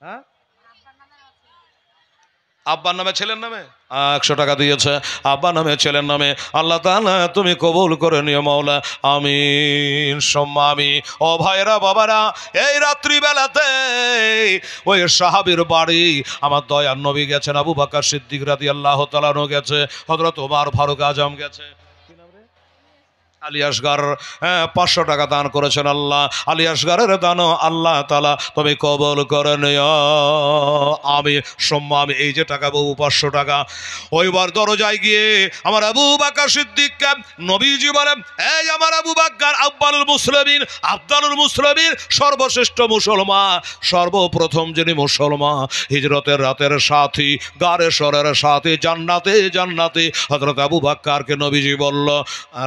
[SPEAKER 1] হ্যাঁ, আব্বার নামে ছেলের নামে 100 টাকা দিয়েছে, আব্বার নামে ছেলের নামে, আল্লাহ তাআলা তুমি কবুল করে নিও মাওলা আমিন সম্মা আমিন। ও ভাইরা বাবারা, এই রাত্রিবেলাতে ওই সাহাবীর বাড়ি আমার দয়ার নবী গেছেন, আবু বকর সিদ্দিক রাদিয়াল্লাহু তাআলা আনহু গেছে, হযরত ওমর ফারুক আজম গেছে, আলী আসগর 500 টাকা দান করেছেন। আল্লাহ আলী আসগরের দানও আল্লাহ তাআলা তুমি কবুল করে নিও আমি সম্মা আমি। এই যে টাকা বাবু 500 টাকা, ওইবার দরজায় গিয়ে আমার আবু বকর সিদ্দিককে নবীজি বলেন, এই আমার আবু বকর আফদালুল মুসলিমিন, আফদালুল মুসলিমিন সর্বশ্রেষ্ঠ মুসলমান, সর্বপ্রথম যিনি মুসলমান, হিজরতের রাতের সাথী, গারে সরের সাথী, জান্নাতে জান্নাতে হযরত আবু বকরকে নবীজি বলল,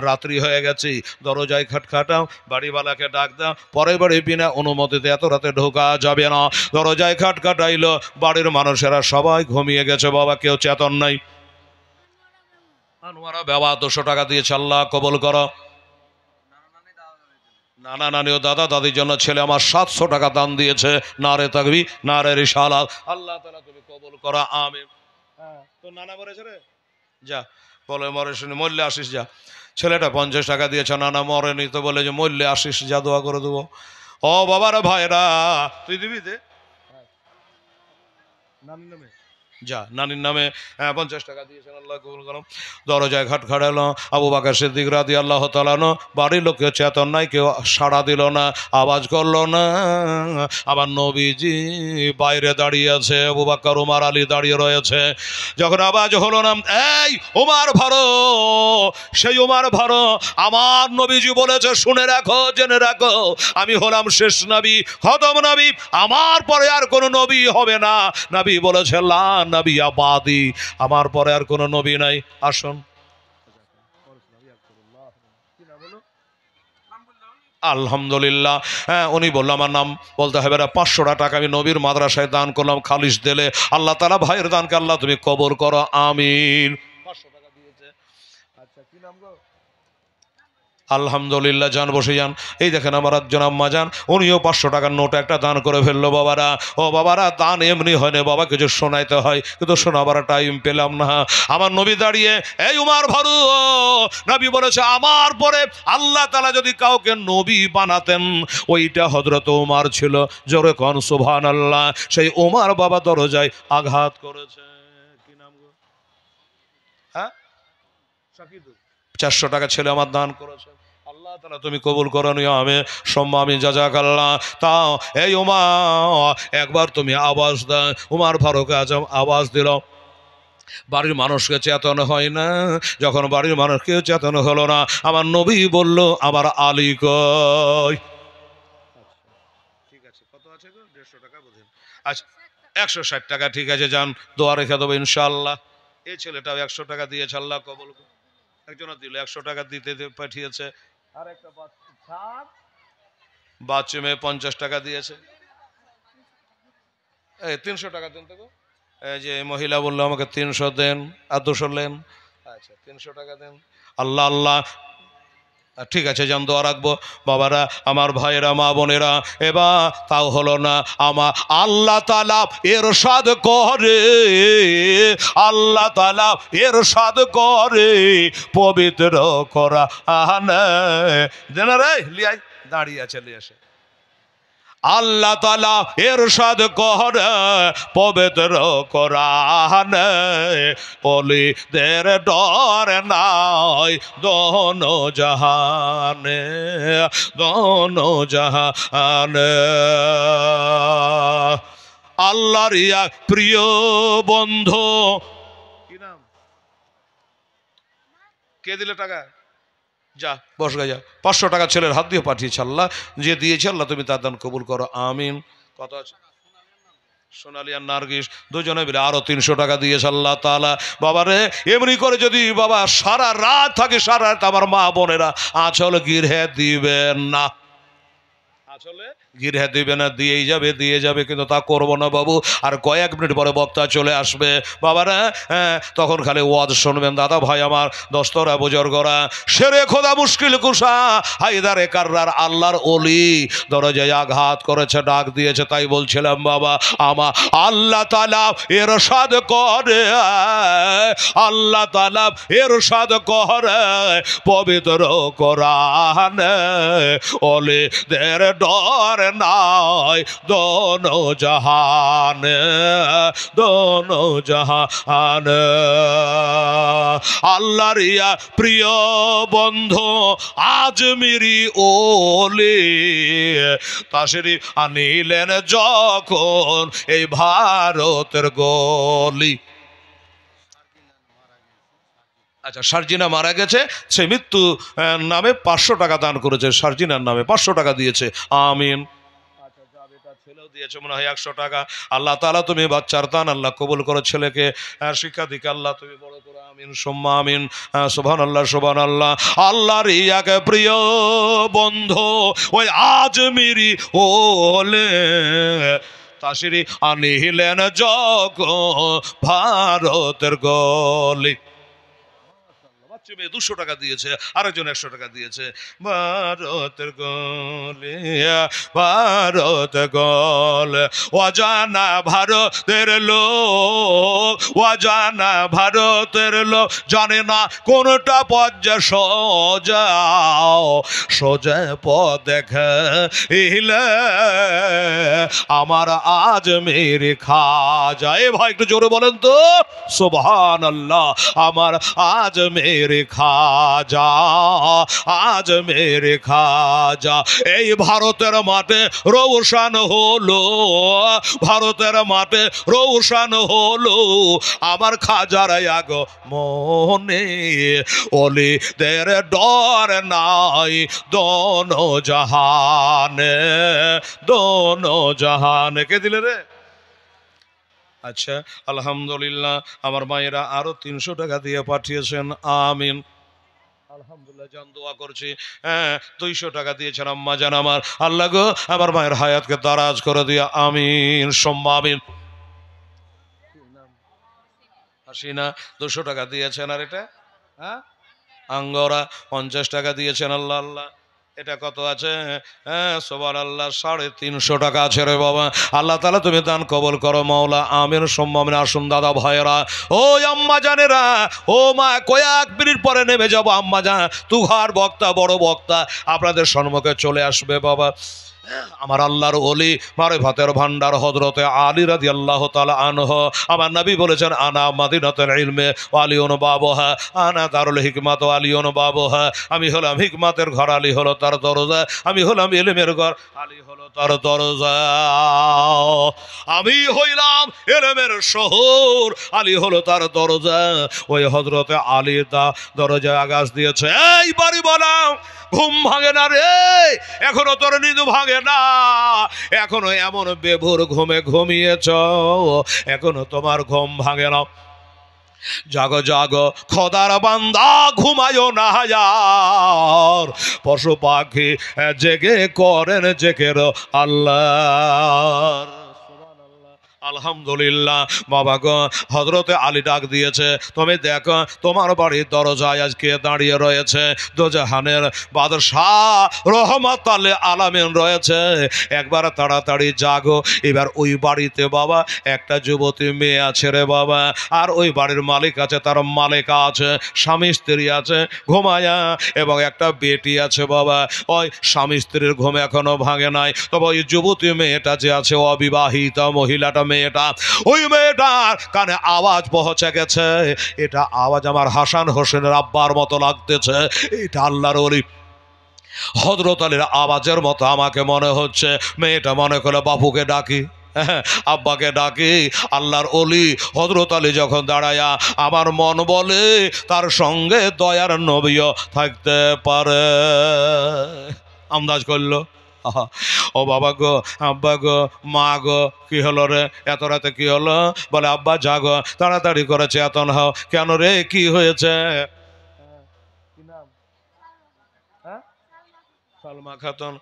[SPEAKER 1] রাত্রি হয়ে গেছে, দরজায় খটখটাও, বাড়িওয়ালাকে ডাক দাও, পরে বাড়ি বিনা অনুমতিতে এত রাতে ঢোকা যাবে না। দরজায় খটখটাইলো, বাড়ির মানুষেরা সবাই ঘুমিয়ে গেছে, বাবা কেউ চেতন নাই। আনোয়ারা বাবা 200 টাকা দিয়েছে, আল্লাহ কবুল করো। নানা নানি ও দাদা দাদির জন্য ছেলে আমার 700 টাকা দান দিয়েছে, নারে তাকবীর নারে রিসালাত, আল্লাহ তাআলা তুমি কবুল করো আমিন। তো নানা মরেছে রে, যা বলে মরে শুনি মরলে আসিস যা। ছেলেটা 50 টাকা দিয়েছে, নানা মরেনি তো বলে যে মরলে আসিস যা, দোয়া করে দেবো। ও বাবারা ভাইরা, তুই দিবি দে নানির নামে, যা নানির নামে 50 টাকা দিয়েছেন, আল্লাহ কবুল করো। দরজায় খটখটালো, আবু বকর সিদ্দিক রাদিয়াল্লাহু তাআলা আনহু, বাড়ির লোক কেউ চেতন নাই, কেউ সাড়া দিল না, আওয়াজ করলো না। আবার নবীজি বাইরে দাঁড়িয়ে আছে, আবু বকর ওমর আলী দাঁড়িয়ে রয়েছে। যখন আওয়াজ হলো না, এই ওমর ভারো, সেই ওমর ভারো, আমার নবীজি বলেছে শুনে রাখো, জেনে রাখো, আমি হলাম শেষ নবী, খতম নবী, আমার পরে আর কোনো নবী হবে না। নবী বলেছে লা নবী আবাদি, আমার পরে আর কোনো নবী নাই। আসুন আলহামদুলিল্লাহ। হ্যাঁ, উনি বললো আমার নাম বলতে হবে না, 500 টাকা আমি নবীর মাদ্রাসায় দান করলাম খালিস দিলে, আল্লাহ তাআলা ভাইয়ের দানকে আল্লাহ তুমি কবুল করো আমিন। 500 টাকা দিয়েছে। আচ্ছা কি নাম গো? আলহামদুলিল্লাহ, যান বসে যান। এই দেখেন আমার একজন আম্মা যান, উনিও 500 টাকার নোট একটা দান করে ফেললো। বাবারা ও বাবারা, দান এমনি হয় না বাবা, কিছু শোনাইতে হয়, কিন্তু শোনাবার টাইম পেলাম না। আমার নবী দাঁড়িয়ে, এই উমর ফারুক, নবী বলেছে আমার পরে আল্লাহ তাআলা যদি কাউকে নবী বানাতেন, ওইটা হযরত ওমর ছিল। জোরে কোন সুবহানাল্লাহ। সেই ওমর বাবা দরজায় আঘাত করেছে। কি নাম গো? হ্যাঁ, 400 টাকা ছেলে আমার দান করেছে, আল্লাহ তাআলা তুমি কবুল করো নিও আমি সম্মা আমি জাযাকাল্লাহ। তাও এই ওমর একবার তুমি আওয়াজ দাও, ওমর ফারুক আজম আওয়াজ দিল, বাড়ির মানুষকে চেতন হয় না। যখন বাড়ির মানুষ কেউ চেতন হলো না, আমার নবী বলল আমার আলী কই? ঠিক আছে, কত আছে গো? 150 টাকা বোঝেন। আচ্ছা 160 টাকা, ঠিক আছে, যান দোয়া রেখে দেবো ইনশাআল্লাহ। এই ছেলেটাও 100 টাকা দিয়েছে, আল্লাহ কবুল। একজন দিল 100 টাকা দিতে পাঠিয়েছে, আর একটা বাচ্চা মেয়ে 50 টাকা দিয়েছে। এই 300 টাকা দেন তো গো। এই যে মহিলা বললো আমাকে 300 দেন, আর 200 নেন। আচ্ছা 300 টাকা দেন, আল্লাহ আল্লাহ। ঠিক আছে, যান দোয়া রাখবো। বাবারা আমার ভাইয়েরা মা বোনেরা, এবার তাও হলো না। আমার আল্লাহ তাআলা ইরশাদ করে, আল্লাহ তাআলা ইরশাদ করে পবিত্র কোরআনে, দেন রে লিয়াই দাঁড়িয়ে আছে, লিয়ে আসে। আল্লাহ তাআলা ইরশাদ করে পবিত্র কোরআনে, ওলিদের ডর নাই দোনো জাহানে, দোনো জাহানে। আল্লাহর এক প্রিয় বন্ধু, কি নাম? কে দিলে টাকা? যা বস গা, যা। 500 টাকা ছেলের হাত দিয়ে পাঠিয়েছে, আল্লাহ যে দিয়েছে আল্লাহ তুমি তার দান কবুল করো আমিন। কত আছে? সোনালী আর নার্গিস দুজনে মিলে আরো 300 টাকা দিয়েছে, আল্লাহ তাআলা। বাবারে এমনি করে যদি বাবা সারা রাত থাকে, সারা রাত আমার মা বোনেরা আঁচল গিরে দিবেন না, আঁচলে গিরহা দিবে না, দিয়ে যাবে, কিন্তু তা করবো না বাবু। আর কয়েক মিনিট পরে বক্তা চলে আসবে বাবারা, তখন খালি ওয়াজ শুনবেন। দাদা ভাই আমার, দস্তরা বুজুর্গরা, শেরে খোদা মুশকিল কুশা হায়দারে কাররার আল্লাহর ওলি দরজায় আঘাত করেছে, ডাক দিয়েছে। তাই বলছিলাম বাবা, আমার আল্লাহ তাআলা ইরশাদ করে, আল্লাহ তাআলা ইরশাদ করে পবিত্র কোরআনে, ওলিদের ডর নাই দোনো জাহানে, দোনো জাহানে। আল্লাহর ইয়া প্রিয় বন্ধু আজমিরি ওলি তাশরীফ আনিলেন যখন এই ভারতের গলি। আচ্ছা, সার্জিনা মারা গেছে, সে মৃত্যু নামে 500 টাকা দান করেছে, সার্জিনার নামে 500 টাকা দিয়েছে। আমিন। আচ্ছা, যাবেটা ছেলেও দিয়েছে মনে হয় 100 টাকা। আল্লাহ তাআলা তুমি বাচ্চার দান আল্লাহ কবুল করো, ছেলেকে শিক্ষা দিকে আল্লাহ তুমি বড় করো। আমিন সুম্মা আমিন। সুবহানাল্লাহ সুবহানাল্লাহ। আল্লাহর ইয়াকে প্রিয় বন্ধু ওই আজমিরি ওলে তাশরীফ আনিলেন যখন ভারতের গলি। 200 টাকা দিয়েছে, আরেকজন 100 টাকা দিয়েছে। ভারতের গলে, ভারত গলে, অজানা ভারতের লোক, অজানা ভারতের লোক জানে না কোনটা পথ যে সোজা, সোজা পথ দেখে ইলে আমার আজমির খাজা। এ ভাই একটু জোরে বলেন তো সুবহানাল্লাহ। আমার আজমির খাজা, আজমির খাজা। এই ভারতের মাঠে রৌশান হলো, ভারতের মাঠে রৌশান হলো আমার খাজার আগমনে, ওলিদের ডর নাই দোনো জাহানে, দোনো জাহানে। কে দিলে রে? আচ্ছা, আলহামদুলিল্লাহ। আমার মায়েরা আরো 300 টাকা দিয়ে পাঠিয়েছেন। আমিন আলহামদুলিল্লাহ, জান দোয়া করছি। 200 টাকা দিয়েছেন আম্মা জান আমার। আল্লাহ গো আমার মায়ের হায়াতকে দারাজ করে দিয়া আমিন সুম্মা আমিন। হাসিনা 200 টাকা দিয়েছেন। আর এটা আঙ্গরা 50 টাকা দিয়েছেন। আল্লাহ আল্লাহ। এটা কত আছে? সুবহানাল্লাহ, 350 টাকা আছে রে বাবা। আল্লাহ তাআলা তুমি দান কবুল করো মাওলা। আমিন সুম্মা আমিন। আসুন দাদা ভাইয়েরা, ও আম্মা জানেরা, ও মা, কয়েক মিনিট পরে নেমে যাবো। আম্মা জান তুহার বক্তা, বড় বক্তা আপনাদের সম্মুখে চলে আসবে বাবা। আমার আল্লাহর ওলি মারিফাতের ভান্ডার হযরতে আলী রাদিয়াল্লাহু তাআলা আনহু। আমার নবী বলেছেন, আনা মাদিনাতুল ইলমে ওয়া আলিউন বাবুহা, আনা দারুল হিকমাত ওয়া আলিউন বাবুহা। আমি হলাম হিকমাতের ঘর, আলী হলো তার দরজা। আমি হলাম ইলমের ঘর, আলী হলো তার দরজা। আমি হইলাম ইলমের শহর, আলী হলো তার দরজা। ওই হযরতে আলী দা দরজায় আগাছ দিয়েছে। এই বাড়ি বলাম, ঘুম ভাঙে না রে, এখনো তোর নিদু ভাঙে না, এখনো এমন বেভোর ঘুমে ঘুমিয়েছ, এখনো তোমার ঘুম ভাঙে না। জাগো জাগো খোদার বান্দা, ঘুমায়ো না হায়ার, পশু পাখি জেগে করেন জেকের আল্লাহ। আলহামদুলিল্লাহ বাবা গো, হযরতে আলী ডাক দিয়েছে, তুমি দেখো তোমার বাড়ির দরজায় আজকে দাঁড়িয়ে রয়েছে দোজাহানের বাদশাহ রহমাতুল আলামিন রয়েছে। একবার তাড়াতাড়ি জাগো। এবার ওই বাড়িতে বাবা একটা যুবতী মেয়ে আছে রে বাবা, আর ওই বাড়ির মালিক আছে, তার মালিকা আছে, স্বামী স্ত্রী আছে ঘুমায়া, এবং একটা বেটি আছে বাবা। ওই স্বামী স্ত্রীর ঘুম এখনো ভাঙে নাই, তবে ওই যুবতী মেয়েটা যে আছে, অবিবাহিতা মহিলাটা, মেয়েটা, ওই মেয়েটার কানে আওয়াজ পৌঁছে গেছে। এটা আওয়াজ আমার হাসান হোসেনের আব্বার মতো লাগতেছে। এটা আল্লাহর ওলি হযরত আলীর আওয়াজের মতো আমাকে মনে হচ্ছে। মেয়েটা মনে করে বাপুকে ডাকি, আব্বাকে ডাকি। আল্লাহর ওলি হযরত আলী যখন দাঁড়ায়া, আমার মন বলে তার সঙ্গে দয়ার নবীও থাকতে পারে। আন্দাজ করলো, ও বাবা গো, আব্বা গো, মা গো, কি হলো রে এত রাতে, কি হলো? বলে আব্বা জাগো, তাড়াতাড়ি করে চেতন হও। কেন রে, কি হয়েছে? সালমা খাতুন।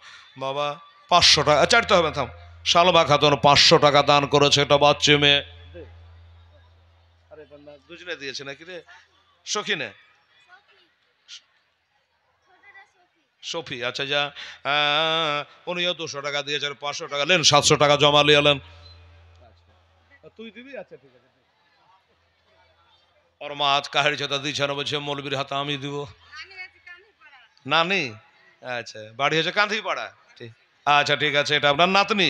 [SPEAKER 1] বাবা 500 টাকা চাইতে হবে থাম। সালমা খাতুন 500 টাকা দান করেছে, এটা বাচ্চা মেয়ে। আরে দুজনে দিয়েছে নাকি রে? সখিনে সফি, আচ্ছা যা, উনিও 200 টাকা দিয়েছেন, 500 টাকা নেন, 700 টাকা জমা লিয়ালেন। তুই দিবি? আচ্ছা ঠিক আছে। ওর মা আজ কাহির চেতা দিচ্ছে না, বলছে মৌলবীর হাতে আমি দিব। নানি? আচ্ছা, বাড়ি হয়েছে কাঁধি পাড়া। ঠিক, আচ্ছা ঠিক আছে, এটা আপনার নাতনি।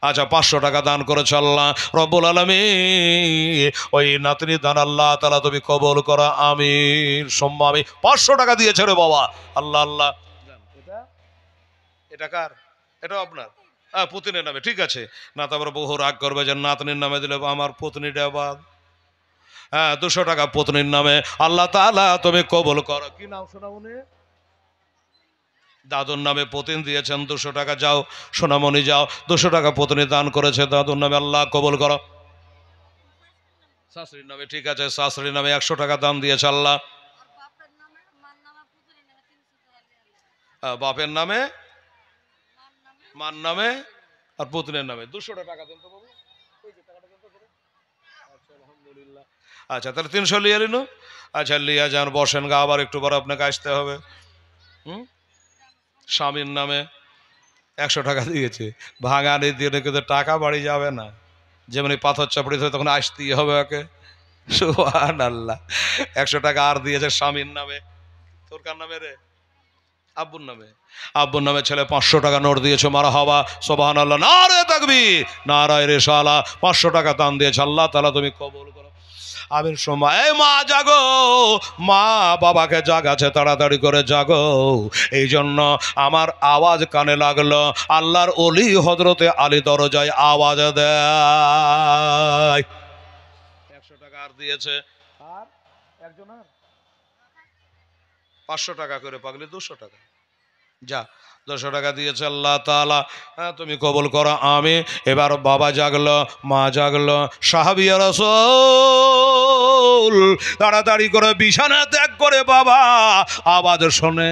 [SPEAKER 1] আচ্ছা 500 টাকা দান করেছে আল্লাহ রব্বুল আলামিন, ওই নাতনি দান আল্লাহ তাআলা তুমি কবুল করো আমিন সুম্মা আমিন। 500 টাকা দিয়েছে রে বাবা, আল্লাহ আল্লাহ। এটা কার? এটাও আপনার? পুতিনের নামে, ঠিক আছে। না তারপরে বহু রাগ করবে যে নাতনির নামে দিলে আমার পুতনিটা বাদ। 200 টাকা পুতনির নামে আল্লাহ তাআলা তুমি কবুল করো। কি নাম সোনামণি? দাদুর নামে পুতিন দিয়েছেন 200 টাকা। যাও সোনামণি যাও, 200 টাকা পুতনি দান করেছে দাদুর নামে, আল্লাহ কবুল করো। শাশুড়ির নামে, ঠিক আছে, শাশুড়ির নামে 100 টাকা দান দিয়েছে আল্লাহ। বাপের নামে, মার নামে আর পুতনের নামে 200 টাকা দেন তো বাবু। আলহামদুলিল্লাহ। আচ্ছা তাহলে 300 লিয়ে নিন। আচ্ছা লিয়া যান, বসেন গা, আবার একটু পর আপনাকে আসতে হবে। স্বামীর নামে 100 টাকা দিয়েছে, ভাঙানি দিয়ে কিন্তু টাকা বাড়ি যাবে না, যেমনি পাথর চাপড়ি ধরে তখন আসতেই হবে ওকে। সুবহানাল্লাহ। 100 টাকা আর দিয়েছে স্বামীর নামে। তোর কার নামে রে? আব্বুর নামে। আব্বুর নামে ছেলে 500 টাকা নোট দিয়েছে, মারহাবা সুবহানাল্লাহ, নারে তাকবীর, নারায়ে রিসালাত। 500 টাকা দান দিয়েছে, আল্লাহ তাআলা তুমি কবুল করো আমিন সুম্মা। এই মা জাগো, মা বাবাকে জাগাছে, তাড়াতাড়ি করে জাগো। এই জন্য আমার আওয়াজ কানে লাগলো, আল্লাহর ওলি হযরতে আলী দরজায় আওয়াজ দেয়। 100 টাকা আর দিয়েছে, আর একজন আর 500 টাকা করে, পাগলি 200 টাকা। যা 200 টাকা দিয়েছে, আল্লাহ তাআলা তুমি কবুল করো আমি। এবার বাবা জাগলো, মা জাগলো, সাহাবিয়া রাসূল তাড়াতাড়ি করে বিছানা ত্যাগ করে বাবা আওয়াজ শুনে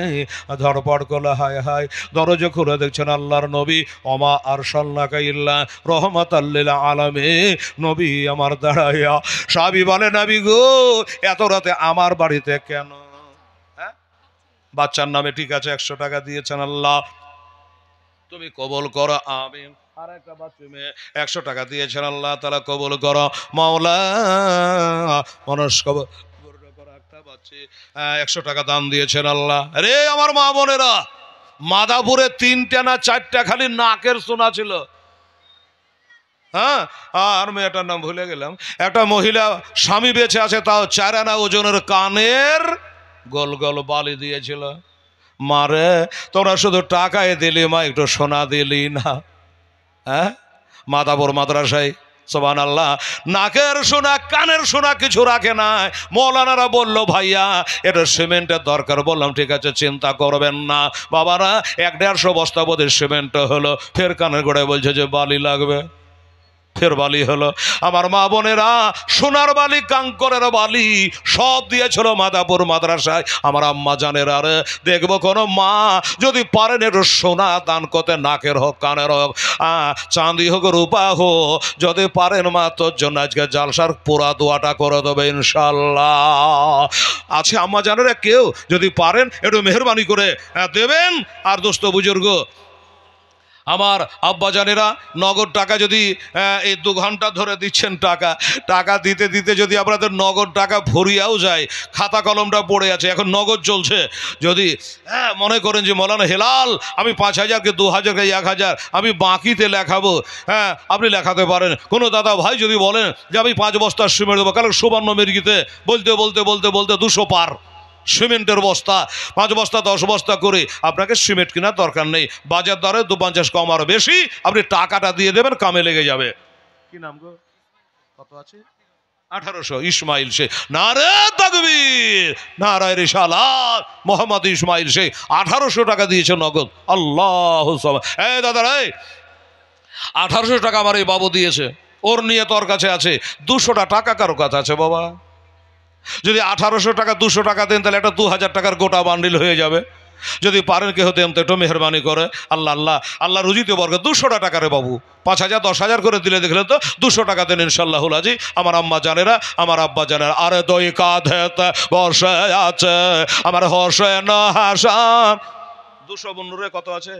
[SPEAKER 1] ধরপড় করলো, হায় হায়। দরজা খুলে দেখছেন আল্লাহর নবী, ওমা আরসালনাকা ইল্লা রাহমাতাল লিল আলামিন, নবী আমার দাঁড়াইয়া। সাহাবী বলে, নবী গো এত রাতে আমার বাড়িতে কেন? বাচ্চার নামে, ঠিক আছে, 100 টাকা দিয়েছেন, আল্লাহ তুমি কবুল করো আমিন। আর একটা বাচ্চা মেয়ে 100 টাকা দিয়েছেন, আল্লাহ তাআলা কবুল করো মাওলা, মানুষ কবুল করো। একটা বাচ্চা 100 টাকা দান দিয়েছেন আল্লাহ। আরে আমার মা বোনেরা, মাদাপুরে 3টা না 4টা খালি নাকের সোনা ছিল। হ্যাঁ, আর মেয়েটার নাম ভুলে গেলাম। একটা মহিলা স্বামী বেঁচে আছে, তাও 4 আনা ওজনের কানের গোল গোল বালি দিয়েছিল। মারে তোরা শুধু টাকায় দিলি, মা একটু সোনা দিলি না? হ্যাঁ, মাদাপুর মাদ্রাসায় সুবহানাল্লাহ নাকের সোনা কানের সোনা কিছু রাখে না। মৌলানারা বললো ভাইয়া এটা সিমেন্টের দরকার। বললাম ঠিক আছে, চিন্তা করবেন না বাবারা। 150 বস্তা বোধ সিমেন্ট হলো, ফের কানের গোড়ায় বলছে যে বালি লাগবে, ফের বালি হলো। আমার মা বোনেরা সোনার বালি, কাঙ্করের বালি সব দিয়েছিল মাদাপুর মাদ্রাসায়। আমার আম্মা জানের, আর দেখবো কোনো মা যদি পারেন একটু সোনা দান করতে, নাকের হোক কানের হোক, চাঁদি হোক রূপা হোক, যদি পারেন মা তোর জন্য আজকে জালসার পুরা দোয়াটা করে দেবে ইনশাল্লাহ। আছে আম্মা জানেরা কেউ যদি পারেন একটু মেহরবানি করে দেবেন। আর দোস্ত বুজুর্গ আমার আব্বা জানেরা, নগদ টাকা যদি এই 2 ঘন্টা ধরে দিচ্ছেন, টাকা দিতে দিতে যদি আপনাদের নগদ টাকা ভরিয়াও যায়, খাতা কলমটা পড়ে আছে, এখন নগদ চলছে। যদি মনে করেন যে মৌলানা হেলাল আমি 5000 কে 2000 কে 1000 আমি বাকিতে লেখাবো, আপনি লেখাতে পারেন। কোনো দাদা ভাই যদি বলেন যে আমি 5 বস্তা সিমেন্ট দেবো, কারণ সুবর্ণ মির্গিতে বলতে বলতে বলতে বলতে 200 পার সিমেন্টের বস্তা, 5 বস্তা 10 বস্তা করে। আপনাকে সিমেন্ট কেনার দরকার নেই, বাজার দরে 250 কম আরো বেশি, আপনি টাকাটা দিয়ে দেবেন, কামে লেগে যাবে। কি নাম গো? কত আছে? 1800 ইসমাইল শেখ। নারে তাকবীর, নারায়ে রিসালাত। মোহাম্মদ ইসমাইল শেখ 1800 টাকা দিয়েছে নগদ। আল্লাহু সামাদ। এই দাদা রে, 1800 টাকা আমার এই বাবু দিয়েছে, ওর নিয়ে তোর কাছে আছে 200টা টাকা কারো কাছে আছে বাবা। যদি 1800 টাকা 200 টাকা দেন, তাহলে একটা 2000 টাকার গোটা বান্ডিল হয়ে যাবে। যদি পারেন কেউ দেন তো একটু মেহরবানি করে। আল্লাহ আল্লাহ আল্লাহ রুজিতে বর্গ 200 টাকা রে বাবু, 5,000 10,000 করে দিলে দেখলেন তো 200 টাকা দেন ইনশাল্লাহুল আজি। আমার আম্মা জানেরা, আমার আব্বা জানেরা। আরে দই কাঁধেতে বসে আছে আমার হোসেন হাসান। 200 বন্ধুরে কত আছে?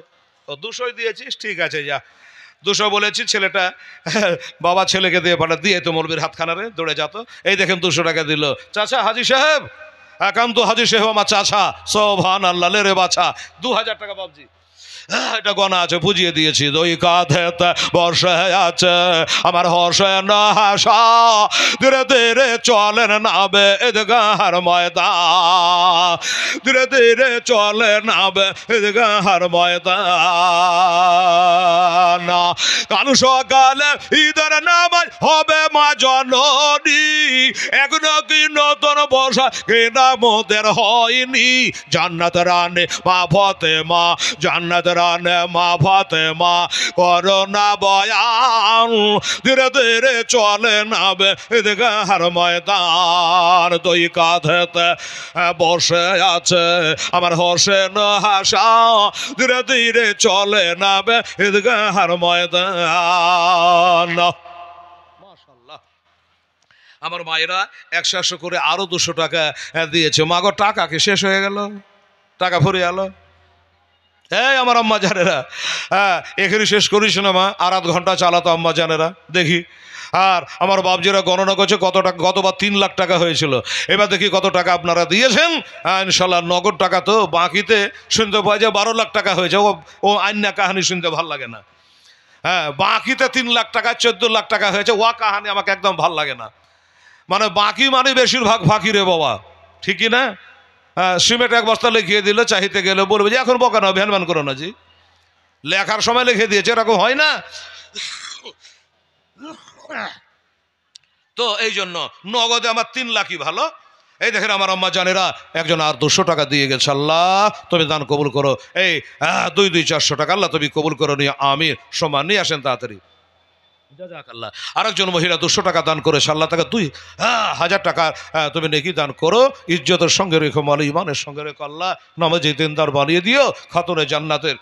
[SPEAKER 1] 200 দিয়েছিস, ঠিক আছে যা। 200 বলেছি, ছেলেটা বাবা ছেলেকে দিয়ে পাঠা দিয়ে তো মৌলবীর হাতখানা রে দৌড়ে যেত। এই দেখেন 200 টাকা দিল। চাচা হাজি সাহেব, একান্ত হাজি সাহেব আমার চাচা, সোভান আল্লাহ রে বাছা, 2000 টাকা বাবজি। এটা গনা আছে, বুঝিয়ে দিয়েছি। দই কাঁধেতে বসে আছে আমার হোসেন হাসা, ধীরে ধীরে চলেন নাবে ঈদগাহর ময়দান, ধীরে ধীরে চলেন নাবে ঈদগাহর ময়দান। কাল সকালে ঈদের নামাজ হবে মা জননী, এখনো কি নতুন বসা কেনা মোদের হয়নি। জান্নাত রানে মা ফাতেমা, জান্নাত রানে মা ফাতেমা করোনা বয়ান, ধীরে ধীরে চলে নাবে ঈদগাহর ময়দান। দই কাঁধেতে বসে আছে আমার হোসেন হাসা, ধীরে ধীরে চলে নাবে ঈদগাহর ময়দান। মাশাআল্লাহ। আমার মায়েরা 100 করে আরো 200 টাকা দিয়েছে। মাগো টাকা কি শেষ হয়ে গেল? টাকা ফুরিয়ে গেল? এই আমার আম্মা জানেরা, হ্যাঁ এখানে শেষ করিস না মা, আর আধ ঘন্টা চালাতো আম্মা জানেরা দেখি। আর আমার বাপজিরা গণনা করছে কত টাকা, গতবার 3 লাখ টাকা হয়েছিল, এবার দেখি কত টাকা আপনারা দিয়েছেন। ইনশাল্লাহ নগদ টাকা তো বাকিতে শুনতে পাই যে 12 লাখ টাকা হয়েছে। ও আইনা কাহানি শুনতে ভাল লাগে না। হ্যাঁ বাকিতে 3 লাখ টাকা 14 লাখ টাকা হয়েছে, ওয়া কাহানি আমাকে একদম ভাল লাগে না। মানে বাকি মানে বেশিরভাগ ফাঁকি রে বাবা, ঠিকই না? সিমেন্ট 1 বস্তা লিখিয়ে দিল, চাহিতে গেলে বলবে যে এখন বকা না, ভ্যানম্যান করো না জি, লেখার সময় লিখে দিয়েছে, এরকম হয় না তো। এই জন্য নগদে আমার 3 লাখই ভালো। এই দেখেন আমার আম্মা জানেরা একজন আর 200 টাকা দিয়ে গেছে। আল্লাহ তুমি দান কবুল করো। এই 2 400 টাকা আল্লাহ তুমি কবুল করো নিয়ে আমির সম্মান নিয়ে আসেন তাড়াতাড়ি। জাযাকাল্লাহ। আরেকজন মহিলা 200 টাকা দান করে, আল্লাহ তাকে 2,000 টাকা তুমি নেকি দান করো, ইজ্জতের সঙ্গে রেখো, মাল ইমানের সঙ্গে রেখো। আল্লাহ নামাজি দিনদার বানিয়ে দিও, খাতুনে জান্নাতের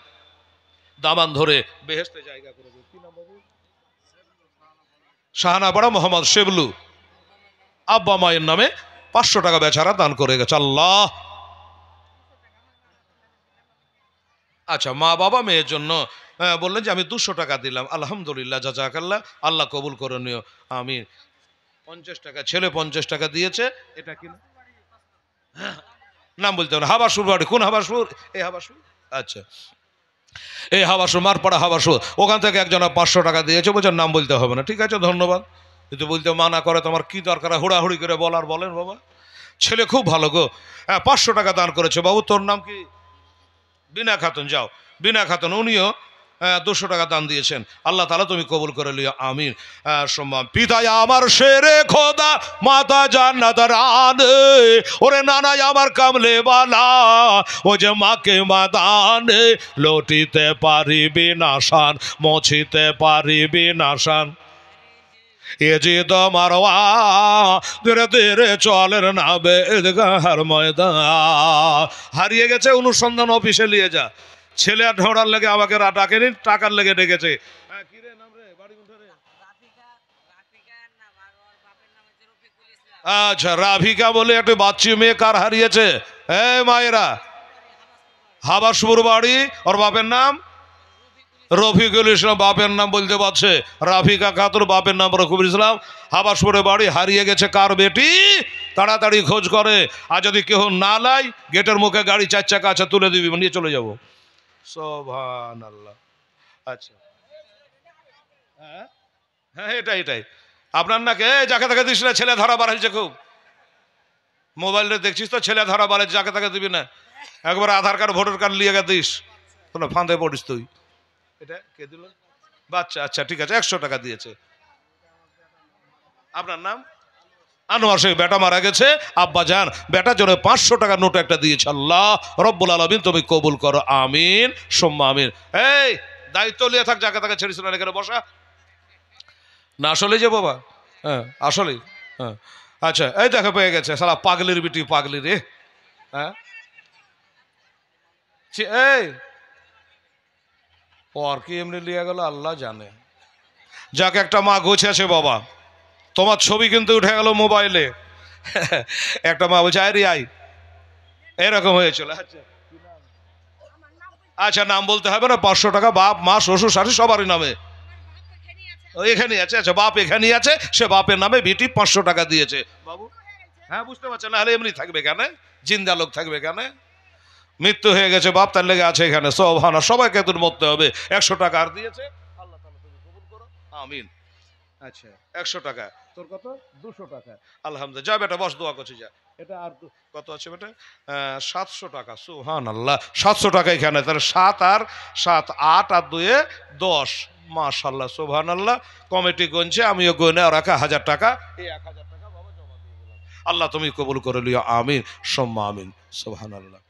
[SPEAKER 1] দামান ধরে বেহেশতে জায়গা করে দিও। কি নাম বাবু? শাহানাপাড়া মোহাম্মদ শেবলু আব্বা মায়ের নামে 500 টাকা বেচারা দান করে গেছে। আল্লাহ। আচ্ছা মা বাবা মেয়ের জন্য বললেন যে আমি 200 টাকা দিলাম, আলহামদুলিল্লাহ জাযাকাল্লাহ, আল্লাহ কবুল করে নিও আমি। 50 টাকা ছেলে 50 টাকা দিয়েছে। এটা কি নাম বলতে হবে? হাবাসুর বাড়ি। কোন হাবাসুর? এই হাবাসুর। আচ্ছা এই হাবাসুর, মারপাড়া হাবাসুর, ওখান থেকে একজন 500 টাকা দিয়েছে, বলছে নাম বলতে হবে না। ঠিক আছে ধন্যবাদ। কিন্তু বলতে মানা করে, তোমার কি দরকার হুড়াহুড়ি করে বলার? বলেন বাবা, ছেলে খুব ভালো গো। 500 টাকা দান করেছে। বাবু তোর নাম কি? বিনা খাতুন। যাও বিনা খাতুন, উনিও 200 টাকা দান দিয়েছেন। আল্লাহ তাআলা তুমি কবুল করে লিও আমিন। সম্মান পিতা আমার শেরে খোদা, মাতা জান্নাত রানে, ওরে নানাই আমার কামলে বালা, ও যে মাকে মাদানে লটিতে পারিবি নাশান, মুছিতে পারিবি নাশান। এ যে মারওয়া ধীরে ধীরে চলের নাবে ঈদগাহর ময়দান। হারিয়ে গেছে, অনুসন্ধান অফিসে নিয়ে যা। ছেলে আর ঢোড়ার লেগে আমাকে ডাকেনি, টাকার লেগে ডেকেছে। আচ্ছা রাভিকা বলে একটা বাচ্চি মেয়ে কার হারিয়েছে? এই মায়েরা, হাবাসপুর বাড়ি, ওর বাপের নাম রফিকুল ইসলাম, বাপের নাম বলতে পারছে রাফিকা খাতুন, বাপের নাম রফিকুল ইসলাম, হাবাসপুরে বাড়ি। হারিয়ে গেছে কার বেটি? তাড়াতাড়ি খোঁজ করে, আর যদি কেউ না লাই গেটের মুখে গাড়ি 4 চাকা আছে, তুলে দিবি, নিয়ে চলে যাবো। সুবহানাল্লাহ। আচ্ছা হ্যাঁ হ্যাঁ এটাই আপনার নাকি যাকে তাকে দিস না, ছেলে ধরা বাড়াইছে খুব। মোবাইলে দেখছিস তো, ছেলে ধরা বাড়াইছে, যাকে তাকে দিবি না। একবার আধার কার্ড ভোটার কার্ড লিয়ে দিস, কোনো ফাঁদে পড়িস তুই। এটা কে দিল? বাচ্চা। আচ্ছা ঠিক আছে, 100 টাকা দিয়েছে। আপনার নাম? আনোয়ার শেখ। বেটা মারা গেছে, আব্বা যান বেটার জন্য 500 টাকার নোট একটা দিয়েছে। আল্লাহ রব্বুল আলামিন তুমি কবুল করো আমিন সুম্মা আমিন। এই দায়িত্ব নিয়ে থাক, যাকে তাকে ছেড়েছিল না, এখানে বসা না। আসলে যে বাবা, হ্যাঁ আসলে হ্যাঁ। আচ্ছা এই দেখো পেয়ে গেছে, সালা পাগলির বিটি, পাগলি রে। হ্যাঁ এই ওর কি এমনি লিয়ে গেল আল্লাহ জানে। যাক, একটা মা গোছেছে বাবা, তোমার ছবি কিন্তু উঠে গেল মোবাইলে। একটা মা বলছে আয় রে আয়, এরকম হয়েছিল। আচ্ছা আচ্ছা, নাম বলতে হবে না, 500 টাকা বাপ মা শ্বশুর শাশুড়ি সবারই নামে এখানে আছে। আচ্ছা, বাপ এখানে আছে, সে বাপের নামে বিটি 500 টাকা দিয়েছে বাবু। হ্যাঁ বুঝতে পারছেন, নাহলে এমনি থাকবে কেন, জিন্দা লোক থাকবে কেন? মৃত্যু হয়ে গেছে বাপ, তার লেগে আছে এখানে। সোভানা, সবাইকে তোর মরতে হবে। 100 টাকা আর দিয়েছে, আল্লাহ তাআলা তুমি কবুল করো, আমিন। আচ্ছা 100 টাকা, তোর কত? 200 টাকা। আলহামদুলিল্লাহ, যা বেটা বস, দোয়া করছি যা। এটা আর কত আছে বেটা? 700 টাকা। সুবহানাল্লাহ, 700 টাকা এখানে। তাহলে 7 আর 7, 8 আর 2 10। মাশাআল্লাহ, সুবহানাল্লাহ। কমিটি গুনছে, আমিও গুনে আর 1000 টাকা, এই 1000 টাকা বাবা জমা দিয়ে দিলাম। আল্লাহ তুমি কবুল করে লিও, আমিন সুম্মা আমিন। সুবহানাল্লাহ।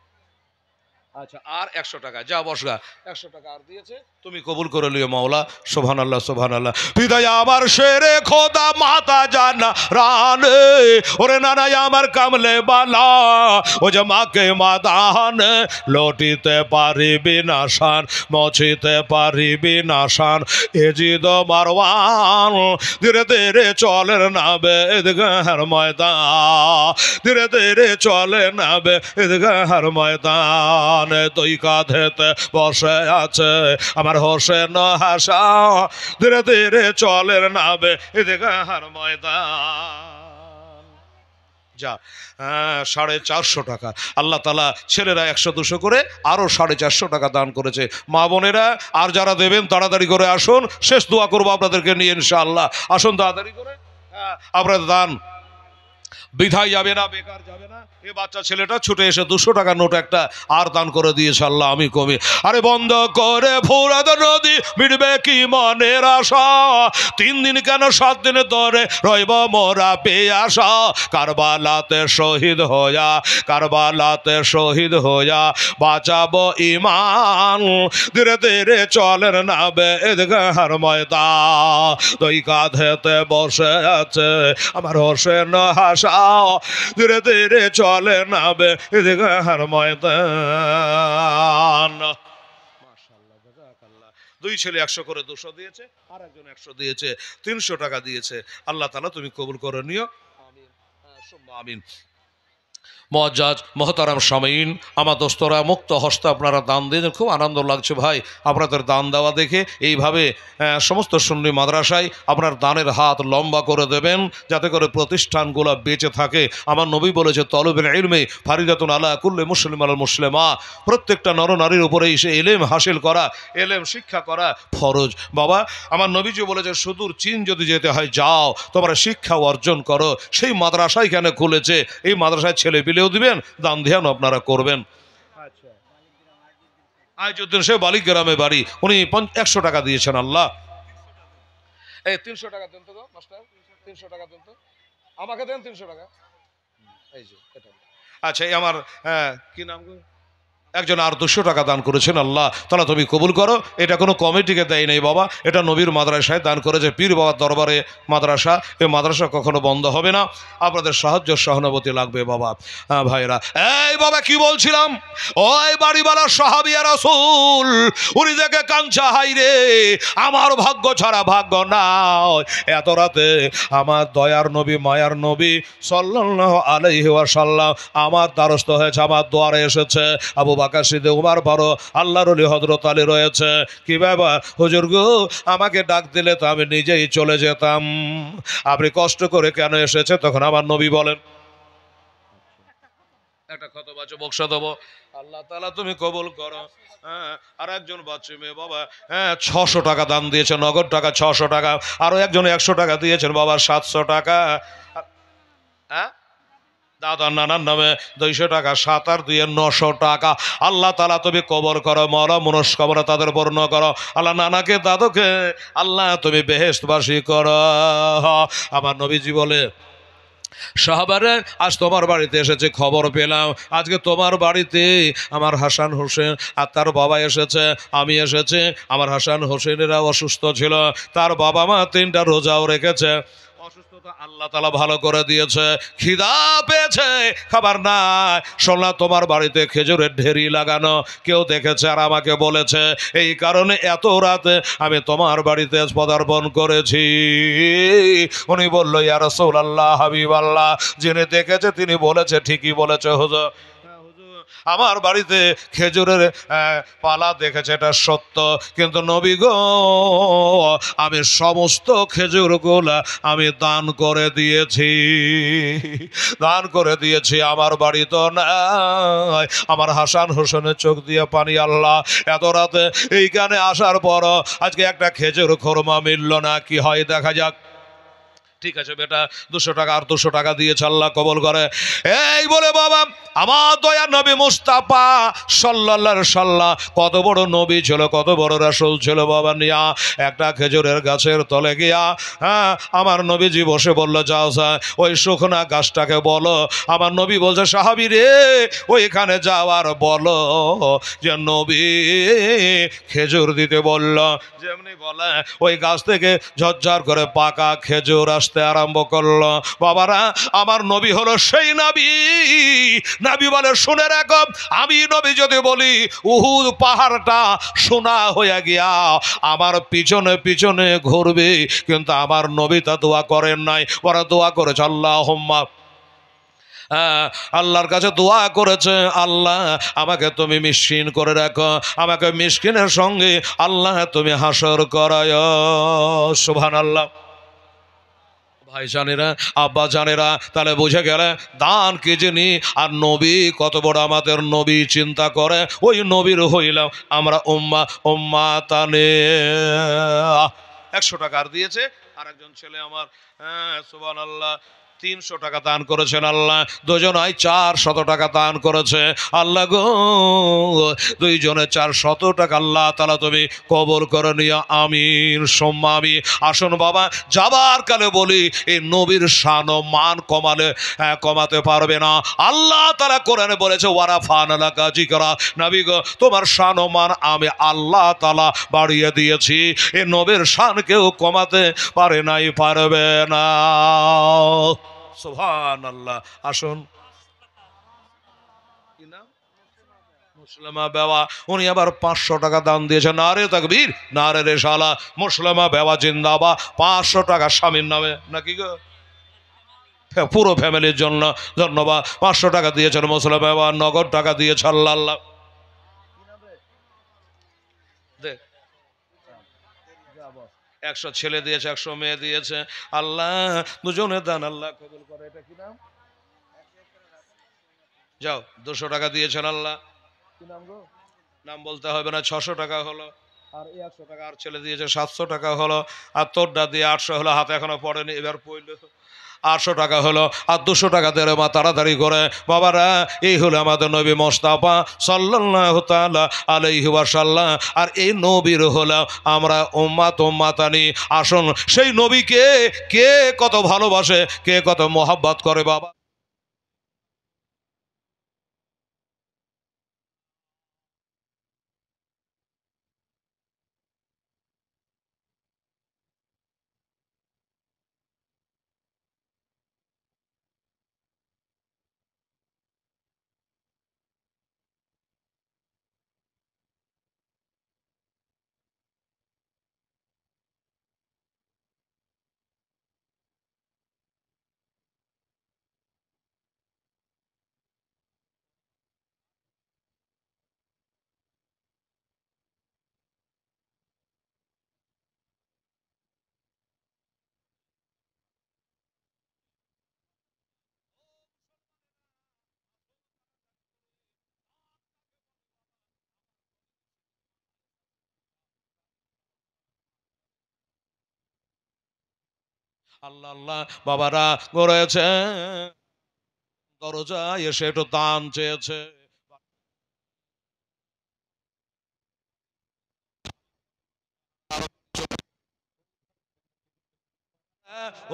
[SPEAKER 1] আচ্ছা, আর 100 টাকা, যা বসগা। 100 টাকা আর দিয়েছে, তুমি কবুল করে লিও মাওলা। সুবহানাল্লাহ সুবহানাল্লাহ। পিতায় আমার শেরে খোদা, মাতা জানা রানে, ওরে নানাই আমার কামলে বালা, ও যে মাকে মাদান লটিতে পারিবি না শান, মছিতে পারিবি না শান, এজিদ মারওয়ান ধীরে ধীরে চলের নাবে ঈদগাহের ময়দান, ধীরে ধীরে চলে নাবে ঈদগাহের ময়দান। দুই কাঁধেতে বসে আছে আমার হোসেন হাসা, ধীরে ধীরে চলের নাবে ঈদগাহের ময়দান। যা, 450 টাকা। আল্লাহ তাআলা ছেলেরা 100-200 করে আরো 450 টাকা দান করেছে। মা বোনেরা আর যারা দেবেন তাড়াতাড়ি করে আসুন, শেষ দোয়া করবো আপনাদেরকে নিয়ে ইনশাআল্লাহ। আসুন তাড়াতাড়ি করে, আপনাদের দান বৃথায় যাবে না, বেকার যাবে না। এ বাচ্চা ছেলেটা ছুটে এসে 200 টাকার নোট একটা আর দান করে দিয়েছে, আল্লাহ আমি কমে। আরে বন্ধ করে ফুরাদ নদী, মিটবে কি মনের আশা, 3 দিন কেন 7 দিন ধরে রইব মোরা পেয়াসা, কারবালাতে শহীদ হইয়া, কারবালাতে শহীদ হইয়া বাঁচাবো ইমান, ধীরে ধীরে চলেন নাবে ঈদগাহের ময়দান। দুই কাঁধেতে বসে আছে আমার হোসেন হাসা, ধীরে ধীরে চলে নাবে ঈদগাহের ময়দান। মাশাআল্লাহ, জাযাকাল্লাহ। দুই ছেলে 100 করে 200 দিয়েছে, আর একজন 100 দিয়েছে, 300 টাকা দিয়েছে। আল্লাহ তাআলা তুমি কবুল করে নিও, আমিন সুম্মা আমিন। মুআজ্জাজ মোহতারাম সামিন, আমার দোস্তরা মুক্ত হস্তে আপনারা দান দিয়েছেন, খুব আনন্দ লাগছে ভাই আপনাদের দান দেওয়া দেখে। এইভাবে সমস্ত সুন্নি মাদ্রাসায় আপনার দানের হাত লম্বা করে দেবেন, যাতে করে প্রতিষ্ঠানগুলো বেঁচে থাকে। আমার নবী বলেছে তলবুল ইলমি ফারিদাতুন আলা কুল্লি মুসলিম আল মুসলিমা, প্রত্যেকটা নরনারীর উপরেই সে এলেম হাসিল করা, এলেম শিক্ষা করা ফরজ। বাবা আমার নবীজি বলেছে সুদূর চীন যদি যেতে হয় যাও, তোমরা শিক্ষা অর্জন করো। সেই মাদ্রাসা এখানে খুলেছে, এই মাদ্রাসায় ছেলে পিলেও দিবেন, দান ধ্যান আপনারা করবেন। আচ্ছা, আইজউদ্দিন সে বালিগ্রামে বাড়ি, উনি 100 টাকা দিয়েছেন। আল্লাহ, এই 300 টাকা দেন তো মাস্টার, 300 টাকা দেন তো, আমাকে দেন 300 টাকা। এই যে এটা, আচ্ছা এই আমার কি নাম গো, একজন আর 200 টাকা দান করেছেন। আল্লাহ তাআলা তুমি কবুল করো। এটা কোনো কমিটিকে দেয় নাই বাবা, এটা নবীর মাদ্রাসায় দান করেছে, পীর বাবার দরবারে মাদ্রাসা। এই মাদ্রাসা কখনো বন্ধ হবে না, আপনাদের সাহায্য সহানুভূতি লাগবে বাবা। ভাইরা, এই বাবা কি বলছিলাম, ওই বাড়িওয়ালা সাহাবিয়া রাসূল, উনি দেখে কাঞ্চা, হাই রে আমার ভাগ্য ছাড়া ভাগ্য নাই, এত রাতে আমার দয়ার নবী মায়ার নবী সাল্লাল্লাহু আলাইহি ওয়াসাল্লাম আমার দ্বারস্থ হয়েছে, আমার দুয়ারে এসেছে। আবু বকর সিদ্দিক, উমর ফারুক, আল্লাহর ওলি হযরত আলী রয়েছে। কি ব্যাপার হুজুর গো, আমাকে ডাক দিলে তো আমি নিজেই চলে যেতাম, আপনি কষ্ট করে কেন এসেছে? তখন আমার নবী বলেন, একটা কত বাচ্চা বক্সা দেবো, আল্লাহ তাআলা তুমি কবুল করো। আর একজন বাচ্চা মেয়ে বাবা 600 টাকা দান দিয়েছে, নগদ টাকা 600 টাকা। আরো একজন 100 টাকা দিয়েছেন বাবা, 700 টাকা। দাদার নানার নামে 200 টাকা, 7 আর 2 900 টাকা। আল্লাহ তাআলা তুমি কবর করো, মরা মনস্কামনা তাদের পূর্ণ করো। আল্লাহ নানাকে দাদুকে আল্লাহ তুমি বেহেশতবাসী করো। আমার নবীজি বলে, সাহাবারে আজ তোমার বাড়িতে এসেছে, খবর পেলাম আজকে তোমার বাড়িতে আমার হাসান হোসেন আর তার বাবা এসেছে, আমি এসেছি। আমার হাসান হোসেনেরা অসুস্থ ছিল, তার বাবা মা 3টা রোজাও রেখেছে। অসুস্থতা আল্লাহ তাআলা ভালো করে দিয়েছে, খিদা পেয়েছে, খাবার নাই, শুনলাম তোমার বাড়িতে খেজুরের ঢেরি লাগানো, কেউ দেখেছে আর আমাকে বলেছে, এই কারণে এত রাতে আমি তোমার বাড়িতে পদার্পণ করেছি। উনি বলল, ইয়া রাসূলুল্লাহ, হাবিবাল্লাহ, যিনি দেখেছে তিনি বলেছে ঠিকই বলেছে হুজুর, আমার বাড়িতে খেজুরের পালা দেখেছে, এটা সত্য, কিন্তু নবী গো, আমি সমস্ত খেজুরগুলা আমি দান করে দিয়েছি, দান করে দিয়েছি, আমার বাড়ি তো নাই। আমার হাসান হোসেনের চোখ দিয়ে পানি। আল্লাহ, এত রাতে এইখানে আসার পর আজকে একটা খেজুর খোরমা মিলল না, কি হয় দেখা যাক। ঠিক আছে বেটা, 200 টাকা, আর 200 টাকা দিয়েছে, আল্লাহ কবল করে। এই বলে বাবা, আমার দয়ার নবী মুস্তাফা সাল্লাল্লাহু সাল্লাহ কত বড় নবী ছিল, কত বড় রাসূল ছিল বাবা, নিয়া একটা খেজুরের গাছের তলে গিয়া, হ্যাঁ, আমার নবীজি বসে বলল, যাও যা ওই শুকনা গাছটাকে বলো। আমার নবী বলছে, সাহাবী রে, ওইখানে যাওয়ার বলো যে নবী খেজুর দিতে বলল। যেমনি বলে ওই গাছ থেকে ঝরঝর করে পাকা খেজুর আসতে আরম্ভ করলো। বাবারা, আমার নবী হলো সেই নবী, নবী বলে, শুনে রাখো, আমি নবী যদি বলি উহুদ পাহাড়টা সোনা হয়ে গিয়া আমার পিছনে পিছনে ঘুরবে, কিন্তু আমার নবী তা দোয়া করেন নাই, ওরা দোয়া করেছে আল্লাহুম্মা, আল্লাহর কাছে দোয়া করেছে, আল্লাহ আমাকে তুমি মিসকিন করে রাখো, আমাকে মিসকিনের সঙ্গে আল্লাহ তুমি হাসর করায়। সুবহানাল্লাহ। ভাই জানেরা, আব্বা জানেরা, তাহলে বুঝে গেলে দান কি জিনিস, আর নবী কত বড় আমাদের নবী, চিন্তা করে ওই নবীর হইলাম আমরা উম্মাতানে। 100 টাকা আর দিয়েছে আরেকজন ছেলে আমার, হ্যাঁ সুবহানাল্লাহ, 300 টাকা দান করেছেন আল্লাহ, দুজনাই 400 টাকা দান করেছে আল্লাহ গো, দুইজনে 400 টাকা আল্লাহ তাআলা তুমি কবুল করে নিও, আমিন সুম্মা আমিন। আসুন বাবা, যাবার কালে বলি, এই নবীর শান ও মান কমালে কমাতে পারবে না। আল্লাহ তাআলা কোরআনে বলেছে, ওয়ারাফানা লাকা যিকরা, নবী গো, তোমার শান ও মান আমি আল্লাহ তাআলা বাড়িয়ে দিয়েছি, এই নবীর শান কেউ কমাতে পারে নাই, পারবে না। সুবহানাল্লাহ। আসুন, কি নাম? মুসলিমা বেওয়া, উনি আবার 500 টাকা দান দিয়েছেন। নারে তাকবীর, নারে রেসালা, মুসলিমা বেওয়া জিন্দাবাদ। 500 টাকা স্বামীর নামে নাকি গো, পুরো ফ্যামিলির জন্য ধন্যবাদ। 500 টাকা দিয়েছেন মুসলিমা বেওয়া, নগদ টাকা দিয়েছে আল্লাহ। আল্লাহ দে, 100 ছেলে দিয়েছে, 100 মেয়ে দিয়েছে, আল্লাহ দুজনে দান আল্লাহ কবুল করে। এটা কি নাম? যাও, 200 টাকা দিয়েছেন আল্লাহ, কি নাম গো? নাম বলতে হবে না, 600 টাকা হলো। আর এই 100 টাকা আর ছেলে দিয়েছে, 700 টাকা হলো। আর তোরটা দিয়ে 800 হলো, হাতে এখনো পড়েনি, এবার পড়লো। 800 টাকা হলো, আর 200 টাকা দেরে মা তাড়াতাড়ি করে। বাবারা, এই হলো আমাদের নবী মুস্তাফা সাল্লাল্লাহু তাআলা আলাইহি ওয়াসাল্লাম, আর এই নবীর হলো আমরা উম্মাতানি। আসুন, সেই নবীকে কে কত ভালোবাসে, কে কত মোহাব্বত করে বাবা। আল্লাহ আল্লাহ, বাবারা রয়েছে দরজায় এসে একটু দান চেয়েছে।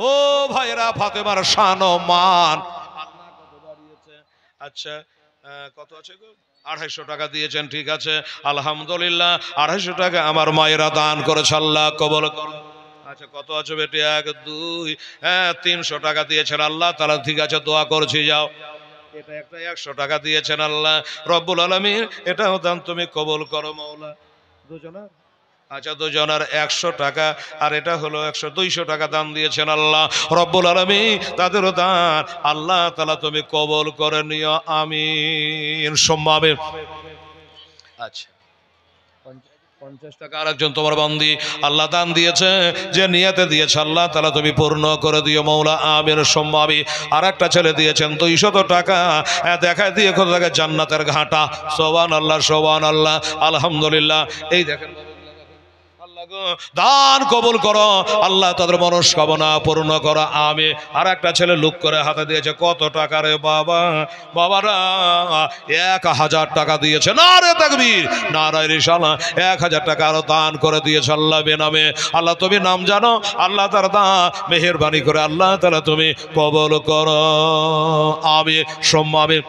[SPEAKER 1] ও ভাইরা, ফাতেমার শান ও মান আল্লাহ কত বাড়িয়েছে। আচ্ছা, কত আছে গো? 250 টাকা দিয়েছেন, ঠিক আছে আলহামদুলিল্লাহ। 250 টাকা আমার মায়েরা দান করেছে, আল্লাহ কবুল করুন। আচ্ছা কত আছে বেটি? 1 2 হ্যাঁ 300 টাকা দিয়েছেন আল্লাহ তাআলা। ঠিক আছে দোয়া করছি যাও। এটা একটা 100 টাকা দিয়েছেন আল্লাহ রব্বুল আলামিন, এটাও দান তুমি কবুল করো মাওলা। দুজনের আচ্ছা দুজনের 100 টাকা, আর এটা হলো 200 টাকা দান দিয়েছেন আল্লাহ রব্বুল আলামিন, তাদেরও দান আল্লাহ তাআলা তুমি কবুল করে নিও আমিন সুম্মা আমিন। আচ্ছা 50 টাকা আরেকজন তোমার বান্দি আল্লাহ দান দিয়েছে, যে নিয়তে দিয়েছে আল্লাহ তাআলা তুমি পূর্ণ করে দিও মাওলা আমিন সুম্মা আমিন। আরেকটা ছেলে দিয়েছেন 200 টাকা, দেখায় দিয়ে কত টাকা জান্নাতের ঘাটা। সুবহানাল্লাহ সুবহানাল্লাহ আলহামদুলিল্লাহ। এই দেখেন দান কবুল করো আল্লাহ, তাদের মনস্কামনা পূর্ণ করো আমি। আর একটা ছেলে লুক করে হাতে দিয়েছে কত টাকা রে বাবা? বাবারা 1000 টাকা দিয়েছে। নারে তাকবীর নারায়ে রিসালাত। 1000 টাকা আরো দান করে দিয়েছে আল্লাহ বেনামে। আল্লাহ তুমি নাম জানো আল্লাহ, তার দান মেহেরবানি করে আল্লাহ তাআলা তুমি কবুল করো আমি সুম্মা আমিন।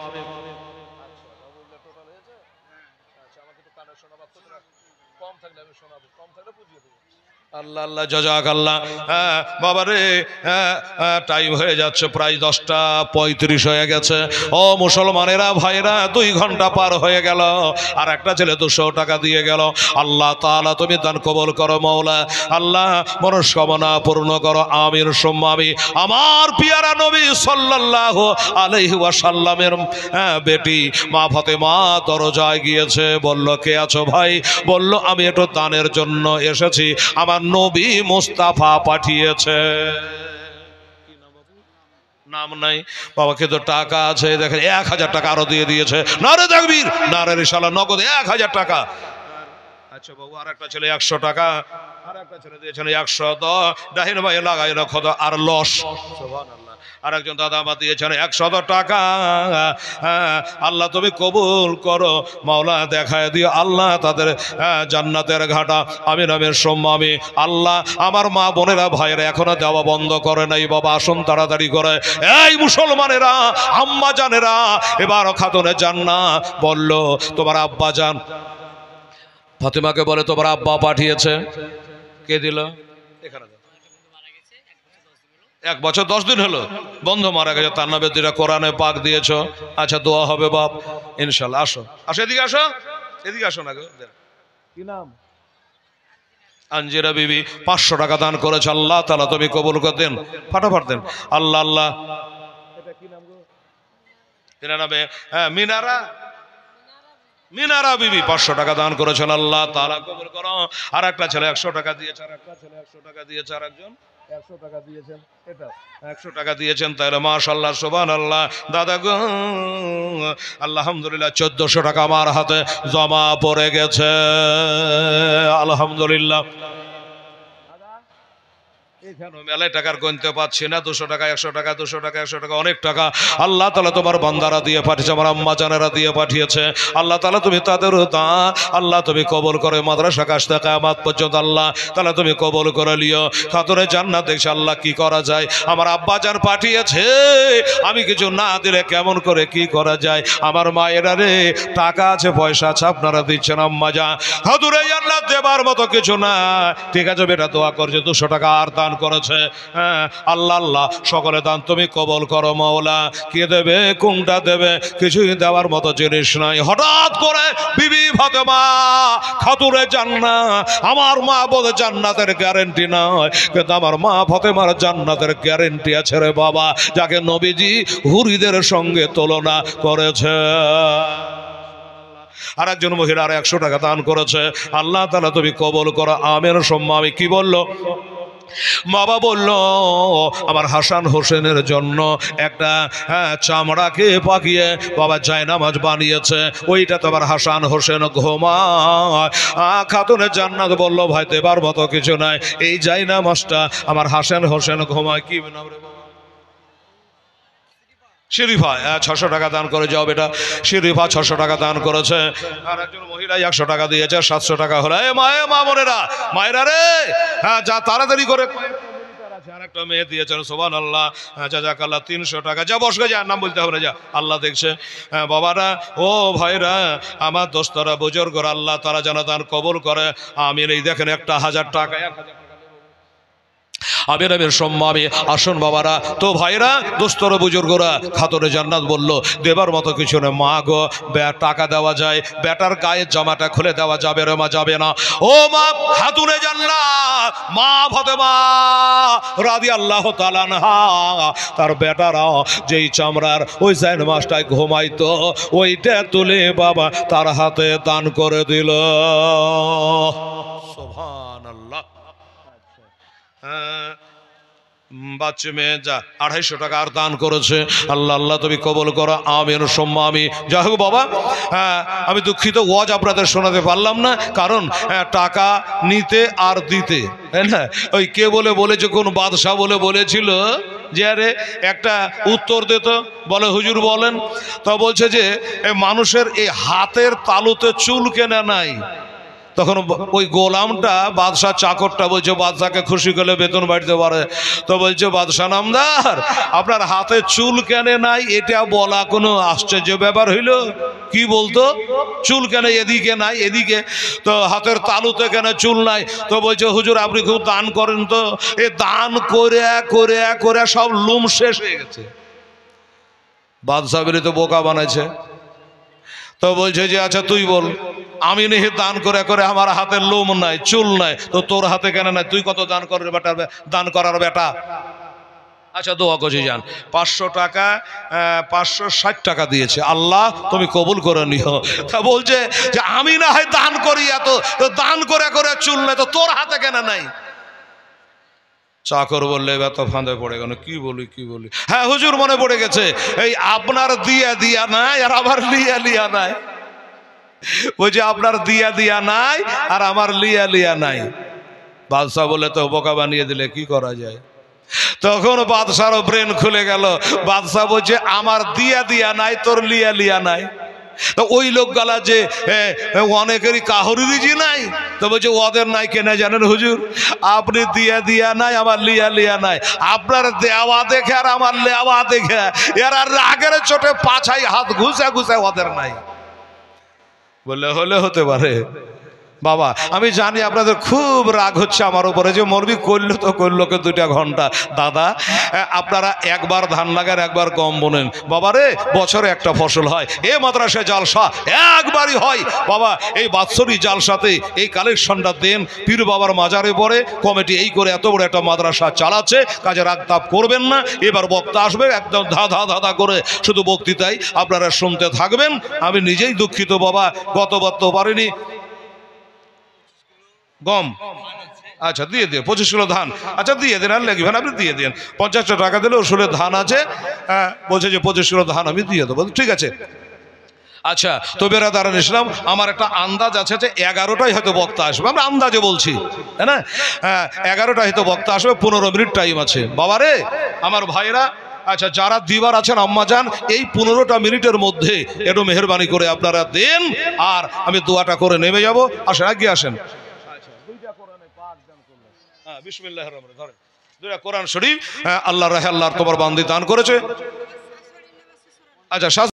[SPEAKER 1] আল্লাহ আল্লাহ জাযাকাল্লাহ। হ্যাঁ বাবা রে, টাইম হয়ে যাচ্ছে প্রায় 10টা 35 হয়ে গেছে। ও মুসলমানেরা ভাইরা 2 ঘন্টা পার হয়ে গেল। আর একটা ছেলে 200 টাকা দিয়ে গেল। আল্লাহ তাআলা তুমি দান কবুল করো মাওলা, আল্লাহ মনস্কামনা পূর্ণ করো আমিন সুম্মা আমিন। আমার পিয়ারা নবী সাল্লাল্লাহু আলাইহি ওয়াসাল্লামের বেটি মা ফাতেমা দরজায় গিয়েছে, বলল কে আছো ভাই? বলল আমি একটু দানের জন্য এসেছি, আমার নবী মুস্তাফা পাঠিয়েছে। নাম নাই বাবাকে তো টাকা আছে, দেখেন 1000 টাকা আরো দিয়ে দিয়েছে। নারে তাকবীর নারে রিসালাত, নগদ 1000 টাকা। আচ্ছা বাবু আর একটা ছেলে 100 টাকা, আর একটা ছেলে দিয়েছেন 100। তো ডাহিন ভাই লাগাই রাখো তো আর লস। সুবহানাল্লাহ। আরেকজন দাদা আমার দিয়েছেন 100 টাকা। আল্লাহ তুমি কবুল করো মাওলা, দেখায় দিও আল্লাহ তাদের জান্নাতের ঘাটা আমিন আমিন সুম্মা আমিন। আল্লাহ আমার মা বোনেরা ভাইয়েরা এখনো দেওয়া বন্ধ করে নাই বাবা, আসুন তাড়াতাড়ি করে। এই মুসলমানেরা আম্মা জানেরা, এবার খাতুনে জান্নাত বলল তোমার আব্বা জান ফাতেমাকে বলে তোমার আব্বা পাঠিয়েছে। কে দিল? এখানে 1 বছর 10 দিন হলো বন্ধু মারা গেছে, তার নামে যেটা কোরআনে পাক দিয়েছ। আচ্ছা দোয়া হবে বাপ ইনশাল্লাহ। আসো আসো এদিকে আসো, এদিকে আসো না গো। কি নাম? আঞ্জিরা বিবি 500 টাকা দান করেছে, আল্লাহ তাআলা তুমি কবুল করে দেন। ফাটাফাট দেন আল্লাহ আল্লাহ। এটা কি নাম গো? এর নামে মিনারা, মিনারা বিবি 500 টাকা দান করেছেন, আল্লাহ তাআলা কবুল করো। আর একটা ছেলে 100 টাকা দিয়েছে, আর একটা ছেলে 100 টাকা দিয়েছে, আর একজন 100 টাকা দিয়েছেন। এটা 100 টাকা দিয়েছেন, তাহলে মাশাআল্লাহ সুবহানাল্লাহ। দাদা গো আলহামদুলিল্লাহ 1400 টাকা আমার হাতে জমা পড়ে গেছে আলহামদুলিল্লাহ। এখানে মেলায় টাকার গণতে পাচ্ছি না, 200 টাকা 100 টাকা 200 টাকা 100 টাকা অনেক টাকা আল্লাহ তাআলা তোমার বান্দারা দিয়ে পাঠিয়েছে, আমার আম্মা জানেরা দিয়ে পাঠিয়েছে। আল্লাহ তাআলা তুমি তাদের দান আল্লাহ তুমি কবুল করে মাদ্রাসা কাছ থেকে কিয়ামত পর্যন্ত আল্লাহ তাআলা তুমি কবুল করে লিও। খাতুনে জান্নাত দেখছে আল্লাহ কি করা যায়, আমার আব্বা জান পাঠিয়েছে, আমি কিছু না দিলে কেমন করে কি করা যায়। আমার মায়েরা রে টাকা আছে পয়সা আছে আপনারা দিচ্ছেন, আম্মা জান খাতুনে জান্নাত দেবার মতো কিছু না। ঠিক আছে বেটা দোয়া করছে, 200 টাকা আর দান করেছে। হ্যাঁ আল্লাহ আল্লাহ সকলে দান তুমি কবুল করো মাওলা। কে দেবে কোনটা দেবে কিছুই দেওয়ার মতো জিনিস নাই। হঠাৎ করে বিবি ফাতেমা খাতুনে জান্নাত, আমার মা বলে জান্নাতের গ্যারান্টি নয়, কিন্তু আমার মা ফাতেমার জান্নাতের গ্যারান্টি আছে রে বাবা, যাকে নবীজি হুরিদের সঙ্গে তুলনা করেছে। আর একজন মহিলা আর 100 টাকা দান করেছে, আল্লাহ তাআলা তুমি কবুল করো আমিন সুম্মা আমিন। কি বললো বাবা? বলল আমার হাসান হোসেনের জন্য একটা চামড়াকে পাকিয়ে বাবা জায়নামাজ বানিয়েছে, ওইটা তোমার হাসান হোসেন ঘুমায়। খাতুনে জান্নাত বলল ভাই দেবার মতো কিছু নাই, এই জায়নামাজটা আমার হাসান হোসেন ঘুমায়। কি নাম রে বাবা? শরীফা 600 টাকা দান করে যাও বেটা। শরীফা 600 টাকা দান করেছে। আর একজন মহিলা 100 টাকা দিয়েছে, 700 টাকা হলো। মা বোনেরা মায়েরা রে যা তাড়াতাড়ি করে। আর একটা মেয়ে দিয়েছেন সুবহানাল্লাহ জাযাকাল্লাহ 300 টাকা। যা বস গে, যা নাম বলতে হবে না, যা আল্লাহ দেখছে। বাবারা ও ভাইরা আমার দোস্তরা বুজুর্গরা আল্লাহ তাআলা যেন দান কবুল করে আমিন। এই দেখেন একটা 1000 টাকা 1000 টাকা আমির আমির সম্মামি আসুন বাবারা। তো ভাইরা দোস্তর বুজুর্গরা খাতুনে জান্নাত বলল দেবার মতো কিছু না। মা গো টাকা দেওয়া যায়, বেটার গায়ের জামাটা খুলে দেওয়া যাবে রে মা? যাবে না। ও মা খাতুনে জান্নাত মা ফাতেমা রাদিয়াল্লাহু তাআলা আনহা তার বেটারা যেই চামড়ার ওই জাইন মাসটায় ঘুমাইতো ওইটা তুলে বাবা তার হাতে দান করে দিল। সুবহানাল্লাহ। বাচ্চা মেয়ে যা 250 টাকা আর দান করেছে। আল্লাহ আল্লাহ তুমি কবুল করো, আমিন সুম্মা আমিন। যাই হোক বাবা, আমি দুঃখিত ওয়াজ আপনাদের শোনাতে পারলাম না, কারণ টাকা নিতে আর দিতে, তাই না? ওই কে বলেছে কোন বাদশাহ বলেছিল যে আরে একটা উত্তর দিত, বলে হুজুর বলেন। তো বলছে যে মানুষের এই হাতের তালুতে চুল কেনা নাই। তখন ওই গোলামটা বাদশাহ চাকরটা বলছে বাদশাকে খুশি করলে বেতন বাড়তে পারে। তো বলছে বাদশাহ নামদার আপনার হাতে চুল কেনে নাই, এটা বলা কোনো আশ্চর্য ব্যাপার হইল? কি বলতো চুল কেন এদিকে নাই এদিকে, তো হাতের তালুতে কেন চুল নাই? তো বলছে হুজুর আপনি খুব দান করেন, তো এ দান করে করে করে সব লুম শেষ হয়ে গেছে। বাদশাহ বলে তো বোকা বানাইছে। তো বলছে যে আচ্ছা তুই বল, আমি নিহি দান করে করে আমার হাতে লোম নাই চুল নাই, তো তোর হাতে কেন নাই? তুই কত দান করার বেটা, দান করার বেটা? আচ্ছা দোয়া করছি যান। 500 টাকা 560 টাকা দিয়েছে, আল্লাহ তুমি কবুল করে নিও। তা বলছে যে আমি না হয় দান করি এত, তো দান করে করে চুল নাই, তো তোর হাতে কেন নাই? চাকর বললে এত ফাঁদে পড়ে গেল। কি বলি? হ্যাঁ হুজুর মনে পড়ে গেছে, এই আপনার দিয়া নাই আর আবার লিয়া নাই। বলছে আপনার দিয়া নাই আর আমার লিয়া নাই। বাদশাহ বলে তো বোকা বানিয়ে দিলে কি করা যায়? তখন বাদশারও ব্রেন খুলে গেল। বাদশাহ বলছে আমার দিয়া নাই তোর লিয়া নাই। তো ওই লোকগুলা যে অনেকেরই কাহরিজি নাই, তো বলছে ওদের নাই কেনা জানেন হুজুর? আপনি দিয়া নাই আমার লিয়া নাই, আপনার দেওয়া দেখে আর আমার লেওয়া দেখে এরা রাগের চোটে পাছাই হাত ঘুষে ওদের নাই। বললে হলে হতে পারে বাবা, আমি জানি আপনাদের খুব রাগ হচ্ছে আমার উপরে যে মৌলবি করলো তো করলো কে 2 ঘন্টা। দাদা আপনারা একবার ধান লাগান একবার গম বোনেন বাবারে, বছরে একটা ফসল হয়। এ মাদ্রাসা জালসা একবারই হয় বাবা। এই বাৎসরিক জালসাতে এই কালেকশনটা দেন, পীর বাবার মাজারে পড়ে কমিটি এই করে এত বড় একটা মাদ্রাসা চালাচ্ছে, কাজে রাগতাপ করবেন না। এবার বক্তা আসবে একদম ধাঁধা করে শুধু বক্তৃতাই আপনারা শুনতে থাকবেন। আমি নিজেই দুঃখিত বাবা, গতবার তো পারিনি। গম আচ্ছা দিয়ে 25 কিলো ধান, আচ্ছা দিয়ে দেন, আর লাগবেন আপনি দিয়ে দেন। 50 টাকা দিলে ওষুধের ধান আছে, বলছে যে 25 কিলো ধান আমি দিয়ে দেবো, ঠিক আছে। আচ্ছা তো বেরাদারান ইসলাম, আমার একটা আন্দাজ আছে যে 11টায় হয়তো বক্তা আসবে, আমরা আন্দাজে বলছি, তাই না? 11টায় হয়তো বক্তা আসবে, 15 মিনিট টাইম আছে বাবারে আমার ভাইরা। আচ্ছা যারা দিবার আছেন আম্মা যান, এই 15টা মিনিটের মধ্যে একটু মেহরবানি করে আপনারা দেন, আর আমি দোয়াটা করে নেমে যাব। আসেন আগে আসেন। বিসমিল্লাহির রহমানির রহিম, 2টা কোরআন শরীফ আল্লাহর রাহে আল্লাহর তোমার বান্দি দান করেছে। আচ্ছা